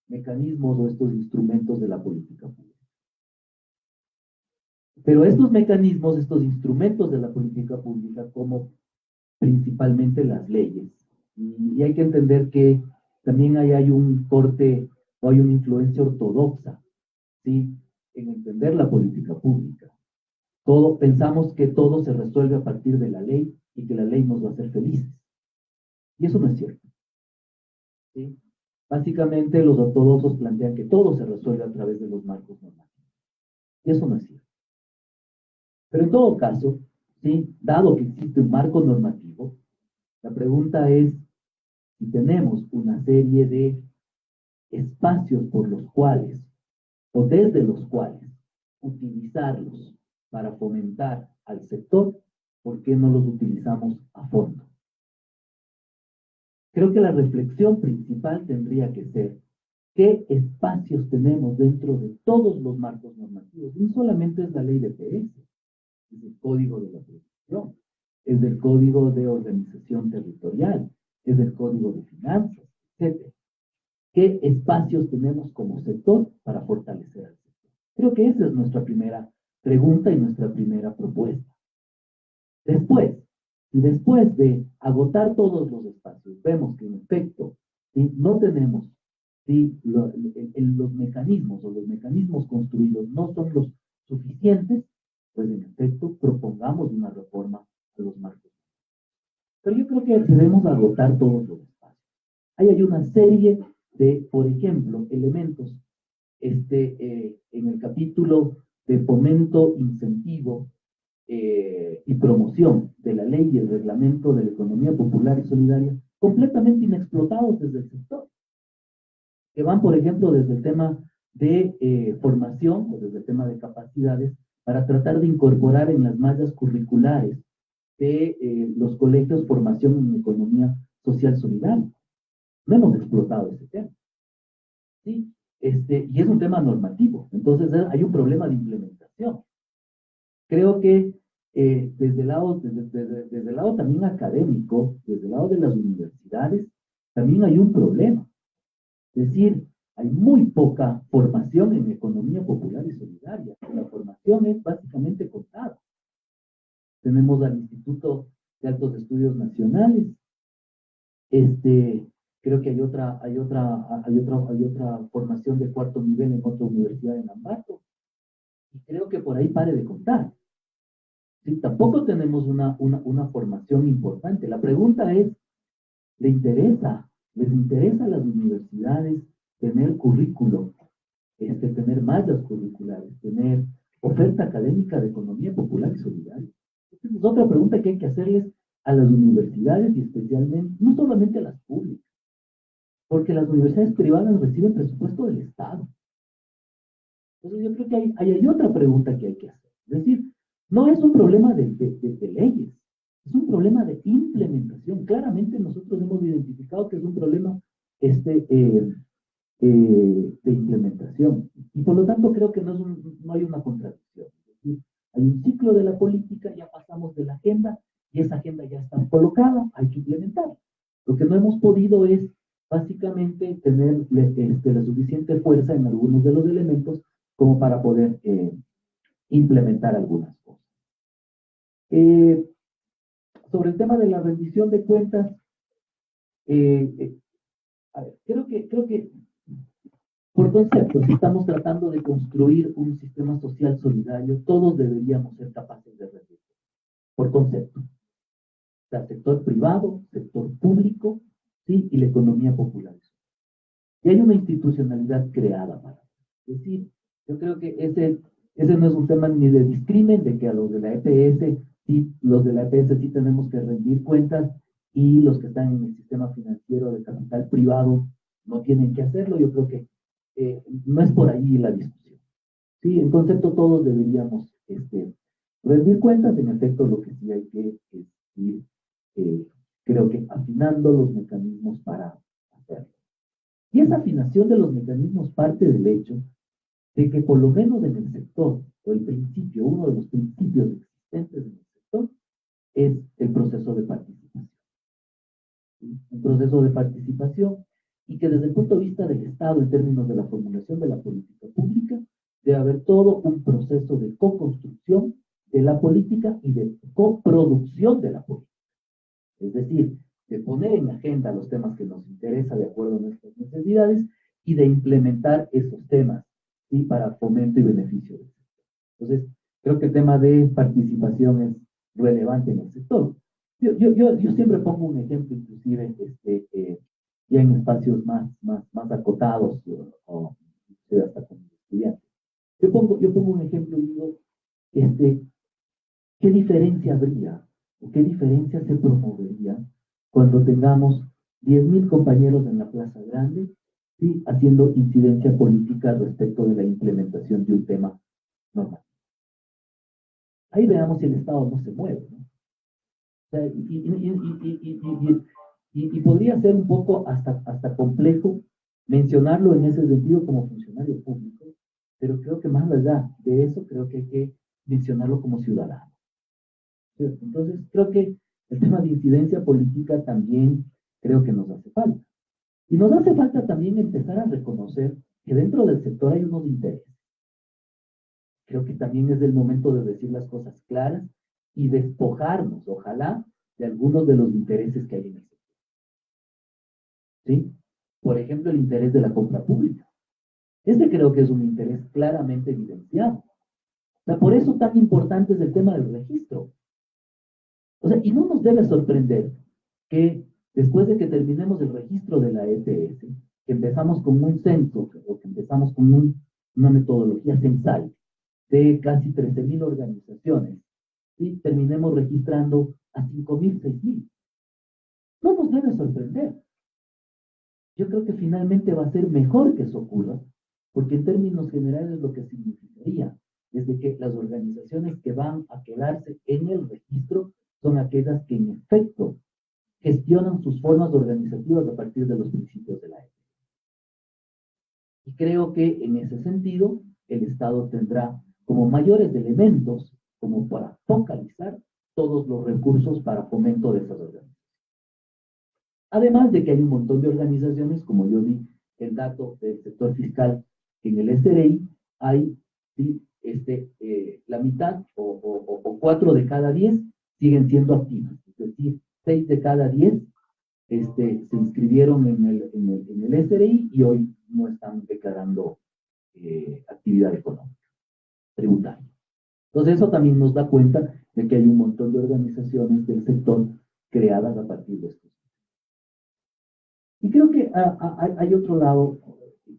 mecanismos o estos instrumentos de la política pública. Pero estos mecanismos, estos instrumentos de la política pública, como principalmente las leyes, y hay que entender que también hay un corte o hay una influencia ortodoxa, ¿sí? En entender la política pública. Pensamos que todo se resuelve a partir de la ley y que la ley nos va a hacer felices. Y eso no es cierto, ¿sí? Básicamente los ortodoxos plantean que todo se resuelve a través de los marcos normativos. Y eso no es cierto. Pero en todo caso, ¿sí? Dado que existe un marco normativo, la pregunta es si tenemos una serie de espacios por los cuales o desde los cuales utilizarlos para fomentar al sector, ¿por qué no los utilizamos a fondo? Creo que la reflexión principal tendría que ser qué espacios tenemos dentro de todos los marcos normativos. No solamente es la ley de PS, es el Código de la Producción, es el Código de Organización Territorial, es el Código de Finanzas, etc. ¿Qué espacios tenemos como sector para fortalecer al sector? Creo que esa es nuestra primera pregunta y nuestra primera propuesta. Después de agotar todos los espacios, vemos que en efecto, ¿sí? No tenemos, ¿sí? Los mecanismos o los mecanismos construidos no son los suficientes, pues en efecto propongamos una reforma a los marcos. Pero yo creo que debemos agotar todos los espacios. Ahí hay una serie de, por ejemplo, elementos en el capítulo de fomento, incentivo y promoción de la ley y el reglamento de la economía popular y solidaria, completamente inexplotados desde el sector, que van, por ejemplo, desde el tema de formación o desde el tema de capacidades para tratar de incorporar en las mallas curriculares de los colegios formación en economía social solidaria. No hemos explotado ese tema, ¿sí? Y es un tema normativo, entonces hay un problema de implementación. Creo que desde el lado también académico, desde el lado de las universidades, también hay un problema. Es decir, hay muy poca formación en economía popular y solidaria. La formación es básicamente contada. Tenemos al Instituto de Altos Estudios Nacionales. Creo que hay otra formación de cuarto nivel en otra universidad en Ambato. Y creo que por ahí pare de contar. Sí, tampoco tenemos una formación importante. La pregunta es, ¿les interesa a las universidades tener currículo, tener mallas curriculares, tener oferta académica de economía popular y solidaria? Esa es otra pregunta que hay que hacerles a las universidades y especialmente, no solamente a las públicas, porque las universidades privadas reciben presupuesto del Estado. Entonces yo creo que hay otra pregunta que hay que hacer. Es decir, no es un problema de leyes, es un problema de implementación. Claramente nosotros hemos identificado que es un problema de implementación. Y por lo tanto creo que no hay una contradicción. Es decir, hay un ciclo de la política, ya pasamos de la agenda y esa agenda ya está colocada, hay que implementarla. Lo que no hemos podido es básicamente tener la suficiente fuerza en algunos de los elementos como para poder implementar algunas cosas. Sobre el tema de la rendición de cuentas, a ver, creo que por concepto, si estamos tratando de construir un sistema social solidario, todos deberíamos ser capaces de rendir. Por concepto. O sea, sector privado, sector público, ¿sí? Y la economía popular. Y hay una institucionalidad creada para eso. Es decir, yo creo que ese no es un tema ni de discrimen, de que a los de la EPS, sí, los de la EPS sí tenemos que rendir cuentas y los que están en el sistema financiero de capital privado no tienen que hacerlo. Yo creo que no es por ahí la discusión. Sí, en concepto todos deberíamos rendir cuentas. En efecto, lo que sí hay que ir, creo que afinando los mecanismos para hacerlo. Y esa afinación de los mecanismos parte del hecho de que por lo menos en el sector, o el principio, uno de los principios existentes en el sector, es el proceso de participación. ¿Sí? Un proceso de participación y que desde el punto de vista del Estado, en términos de la formulación de la política pública, debe haber todo un proceso de co-construcción de la política y de coproducción de la política. Es decir, de poner en agenda los temas que nos interesan de acuerdo a nuestras necesidades y de implementar esos temas, ¿sí? Para fomento y beneficio del sector. Entonces, creo que el tema de participación es relevante en el sector. Yo siempre pongo un ejemplo, inclusive, ya en espacios más acotados, o hasta con estudiantes. Yo pongo un ejemplo y digo, ¿qué diferencia habría o qué diferencia se promovería cuando tengamos 10.000 compañeros en la Plaza Grande, ¿sí? Haciendo incidencia política respecto de la implementación de un tema normal? Ahí veamos si el Estado no se mueve, ¿no? O sea, y podría ser un poco hasta complejo mencionarlo en ese sentido como funcionario público, pero creo que más allá de eso, creo que hay que mencionarlo como ciudadano. ¿Cierto? Entonces, creo que el tema de incidencia política también creo que nos hace falta. Y nos hace falta también empezar a reconocer que dentro del sector hay unos intereses. Creo que también es el momento de decir las cosas claras y despojarnos, ojalá, de algunos de los intereses que hay en el sector. ¿Sí? Por ejemplo, el interés de la compra pública. Este creo que es un interés claramente evidenciado. O sea, por eso tan importante es el tema del registro. O sea, y no nos debe sorprender que después de que terminemos el registro de la EPS, que empezamos con un censo, o que empezamos con una metodología censal de casi 13.000 organizaciones, y terminemos registrando a 5.000, 6.000. No nos debe sorprender. Yo creo que finalmente va a ser mejor que eso ocurra, porque en términos generales lo que significaría es de que las organizaciones que van a quedarse en el registro son aquellas que en efecto gestionan sus formas organizativas a partir de los principios de la ética. Y creo que en ese sentido el Estado tendrá como mayores elementos como para focalizar todos los recursos para fomento de esas organizaciones. Además de que hay un montón de organizaciones, como yo di el dato del sector fiscal, en el SRI hay, ¿sí? La mitad o 4 de cada 10 siguen siendo activas. Es decir, 6 de cada 10 se inscribieron en el SRI y hoy no están declarando actividad económica, tributaria. Entonces eso también nos da cuenta de que hay un montón de organizaciones del sector creadas a partir de esto. Y creo que hay otro lado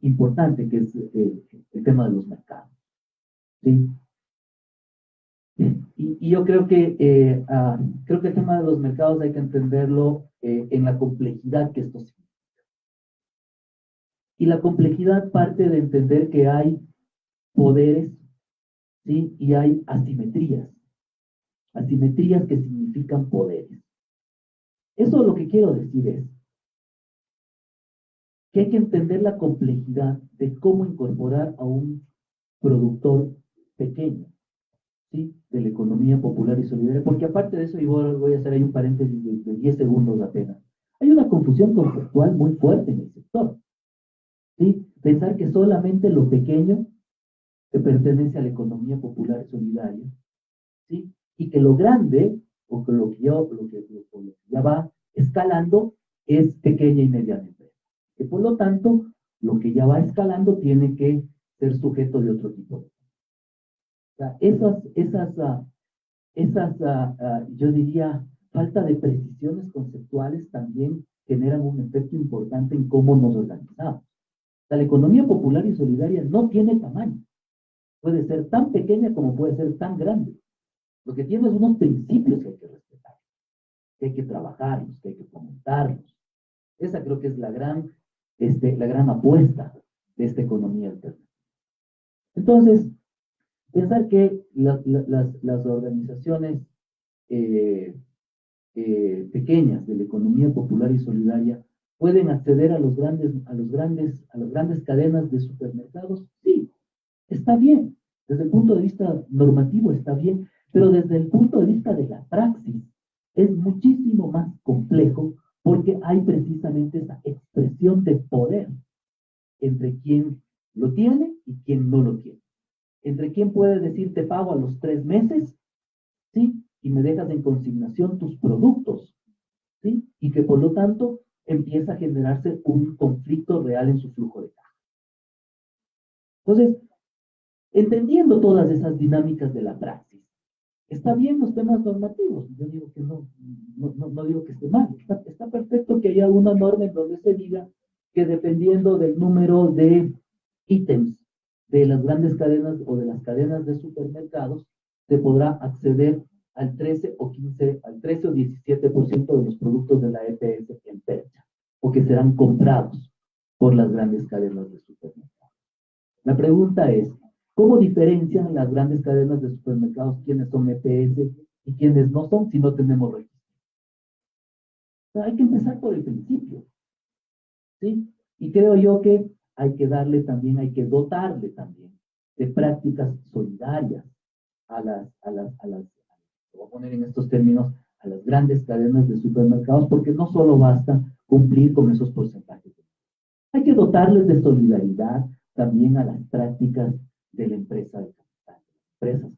importante, que es el tema de los mercados. ¿Sí? Y yo creo que el tema de los mercados hay que entenderlo en la complejidad que esto significa. Y la complejidad parte de entender que hay poderes, ¿sí? Y hay asimetrías. Asimetrías que significan poderes. Eso lo que quiero decir es que hay que entender la complejidad de cómo incorporar a un productor pequeño, ¿sí? De la economía popular y solidaria, porque aparte de eso, y voy a hacer ahí un paréntesis de 10 segundos apenas, hay una confusión conceptual muy fuerte en el sector, ¿sí? Pensar que solamente lo pequeño que pertenece a la economía popular y solidaria, ¿sí? Y que lo grande, o que lo que ya va escalando, es pequeña y mediana empresa. Que por lo tanto, lo que ya va escalando tiene que ser sujeto de otro tipo de. O sea, yo diría, falta de precisiones conceptuales también generan un efecto importante en cómo nos organizamos. O sea, la economía popular y solidaria no tiene tamaño. Puede ser tan pequeña como puede ser tan grande. Lo que tiene es unos principios que hay que respetar, que hay que trabajarlos, que hay que fomentarlos. Esa creo que es la gran apuesta de esta economía alternativa. Entonces, pensar que las organizaciones pequeñas de la economía popular y solidaria pueden acceder a las grandes cadenas de supermercados, sí, está bien. Desde el punto de vista normativo está bien, pero desde el punto de vista de la praxis es muchísimo más complejo porque hay precisamente esa expresión de poder entre quien lo tiene y quien no lo tiene. Entre quien puede decir te pago a los 3 meses, ¿sí? Y me dejas en consignación tus productos, ¿sí? Y que por lo tanto empieza a generarse un conflicto real en su flujo de caja. Entonces, entendiendo todas esas dinámicas de la praxis, está bien los temas normativos, yo digo que no digo que esté mal, está perfecto que haya una norma en donde se diga que dependiendo del número de ítems de las grandes cadenas o de las cadenas de supermercados, se podrá acceder al 13 o 17% de los productos de la EPS en percha, o que serán comprados por las grandes cadenas de supermercados. La pregunta es, ¿cómo diferencian las grandes cadenas de supermercados quiénes son EPS y quiénes no son si no tenemos registro? O sea, hay que empezar por el principio, ¿sí? Y creo yo que hay que dotarle también de prácticas solidarias lo voy a poner en estos términos, a las grandes cadenas de supermercados, porque no solo basta cumplir con esos porcentajes. Hay que dotarles de solidaridad también a las prácticas de la empresa de capital, empresas.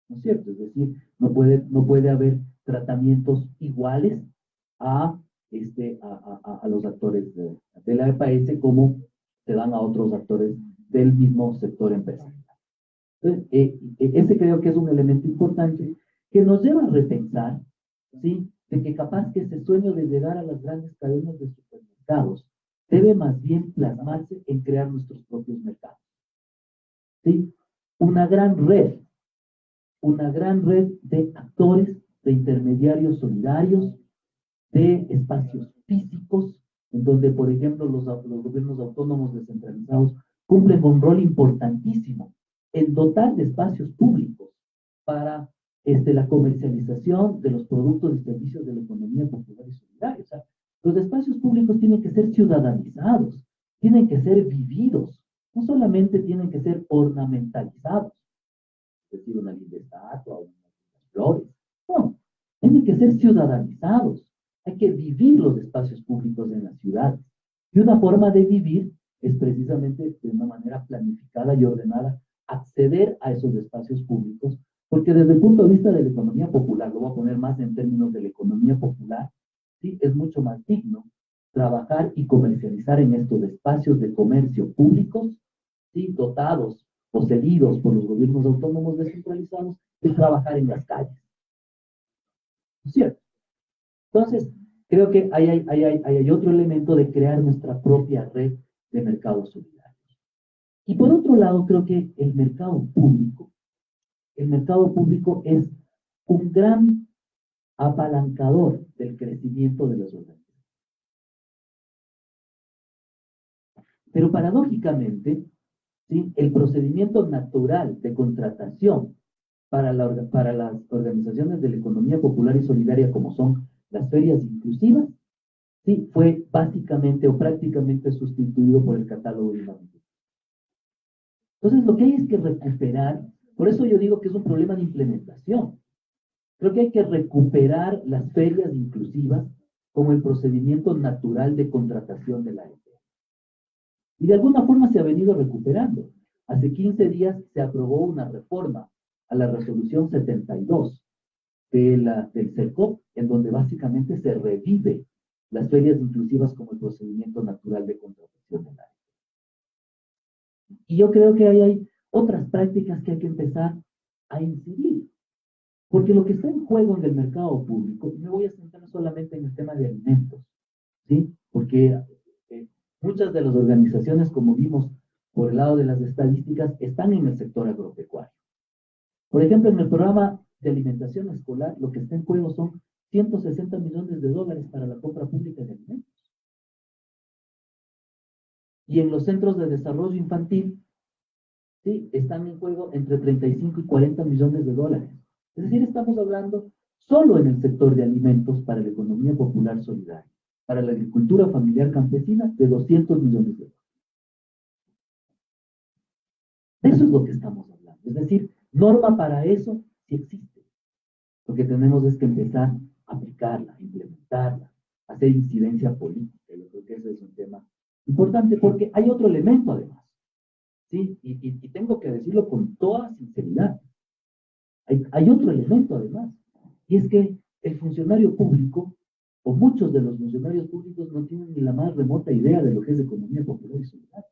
¿No es cierto? Es decir, no puede haber tratamientos iguales a los actores de la EPS como se dan a otros actores del mismo sector empresarial. Entonces, ese creo que es un elemento importante que nos lleva a repensar, ¿sí? De que capaz que ese sueño de llegar a las grandes cadenas de supermercados debe más bien plasmarse en crear nuestros propios mercados, ¿sí? Una gran red de actores, de intermediarios solidarios, de espacios físicos, en donde, por ejemplo, los gobiernos autónomos descentralizados cumplen un rol importantísimo en dotar de espacios públicos para la comercialización de los productos y servicios de la economía popular y solidaria. O sea, los espacios públicos tienen que ser ciudadanizados, tienen que ser vividos, no solamente tienen que ser ornamentalizados, es decir, una linda estatua o unas flores, no, tienen que ser ciudadanizados. Hay que vivir los espacios públicos en las ciudades. Y una forma de vivir es precisamente de una manera planificada y ordenada acceder a esos espacios públicos, porque desde el punto de vista de la economía popular, lo voy a poner más en términos de la economía popular, ¿sí? Es mucho más digno trabajar y comercializar en estos espacios de comercio públicos, ¿sí? Dotados o cedidos por los gobiernos autónomos descentralizados, que trabajar en las calles. ¿No es cierto? Entonces, creo que hay otro elemento de crear nuestra propia red de mercados solidarios. Y por otro lado, creo que el mercado público es un gran apalancador del crecimiento de las organizaciones. Pero paradójicamente, ¿sí?, el procedimiento natural de contratación para las organizaciones de la economía popular y solidaria, como son las ferias inclusivas, sí, fue básicamente o prácticamente sustituido por el catálogo de imagen. Entonces, lo que hay es que recuperar, por eso yo digo que es un problema de implementación. Creo que hay que recuperar las ferias inclusivas como el procedimiento natural de contratación de la EPE. Y de alguna forma se ha venido recuperando. Hace 15 días se aprobó una reforma a la resolución 72 del CERCOP, en donde básicamente se revive las ferias inclusivas como el procedimiento natural de contratación de la EPE. Y yo creo que ahí hay otras prácticas que hay que empezar a incidir. Porque lo que está en juego en el mercado público, me voy a centrar solamente en el tema de alimentos, ¿sí? Porque muchas de las organizaciones, como vimos por el lado de las estadísticas, están en el sector agropecuario. Por ejemplo, en el programa de alimentación escolar, lo que está en juego son 160 millones de dólares para la compra pública de alimentos. Y en los centros de desarrollo infantil, sí, están en juego entre 35 y 40 millones de dólares. Es decir, estamos hablando solo en el sector de alimentos para la economía popular solidaria, para la agricultura familiar campesina, de 200 millones de dólares. De eso es lo que estamos hablando. Es decir, norma para eso sí existe. Lo que tenemos es que empezar a aplicarla, implementarla, hacer incidencia política. Yo creo que ese es un tema importante porque hay otro elemento además. ¿Sí? Y tengo que decirlo con toda sinceridad. Hay otro elemento además, y es que el funcionario público, o muchos de los funcionarios públicos, no tienen ni la más remota idea de lo que es economía popular y solidaria.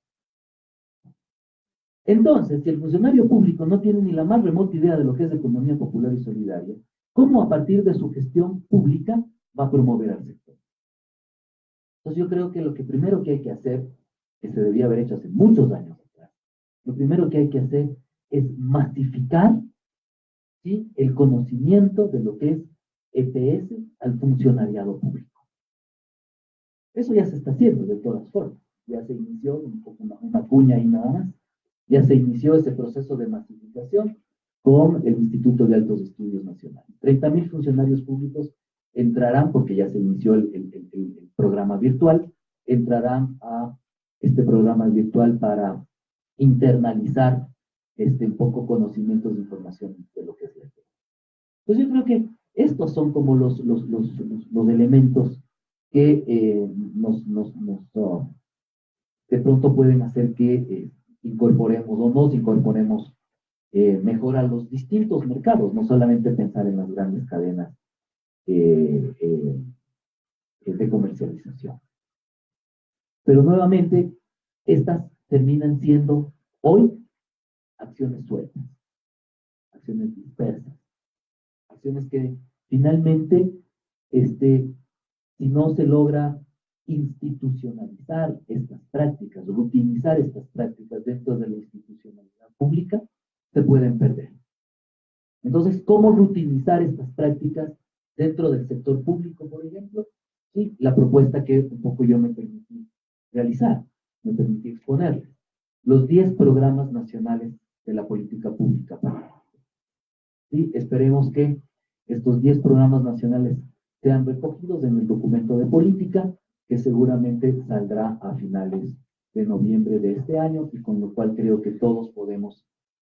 Entonces, si el funcionario público no tiene ni la más remota idea de lo que es economía popular y solidaria, ¿cómo a partir de su gestión pública va a promover al sector? Entonces yo creo que lo que primero que hay que hacer, que se debía haber hecho hace muchos años atrás, lo primero que hay que hacer es masificar, ¿sí?, el conocimiento de lo que es EPS al funcionariado público. Eso ya se está haciendo de todas formas. Ya se inició un poco una cuña y nada más. Ya se inició ese proceso de masificación con el Instituto de Altos Estudios Nacionales. 30.000 funcionarios públicos entrarán, porque ya se inició el programa virtual, entrarán a este programa virtual para internalizar un poco conocimientos de información de lo que es la EPS. Entonces yo creo que estos son como los elementos que de pronto pueden hacer que incorporemos o nos incorporemos mejor a los distintos mercados, no solamente pensar en las grandes cadenas de comercialización. Pero nuevamente, estas terminan siendo hoy acciones sueltas, acciones dispersas, acciones que finalmente, si no se logra institucionalizar estas prácticas, rutinizar estas prácticas dentro de la institucionalidad pública, se pueden perder. Entonces, ¿cómo rutinizar estas prácticas dentro del sector público, por ejemplo? Sí, la propuesta que un poco yo me permití realizar, me permití exponerles. Los 10 programas nacionales de la política pública. Sí, esperemos que estos 10 programas nacionales sean recogidos en el documento de política, que seguramente saldrá a finales de noviembre de este año, y con lo cual creo que todos podemos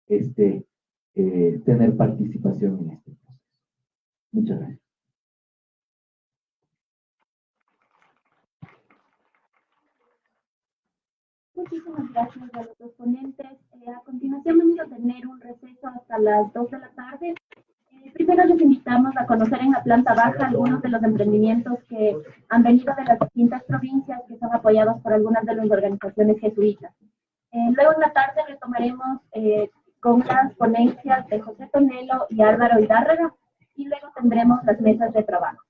tener participación en este proceso. Muchas gracias. Muchísimas gracias a los dos ponentes. A continuación vamos a tener un receso hasta las 2 de la tarde. Primero les invitamos a conocer en la planta baja algunos de los emprendimientos que han venido de las distintas provincias, que son apoyados por algunas de las organizaciones jesuitas. Luego en la tarde retomaremos con las ponencias de José Tonelo y Álvaro Hidárraga, y luego tendremos las mesas de trabajo.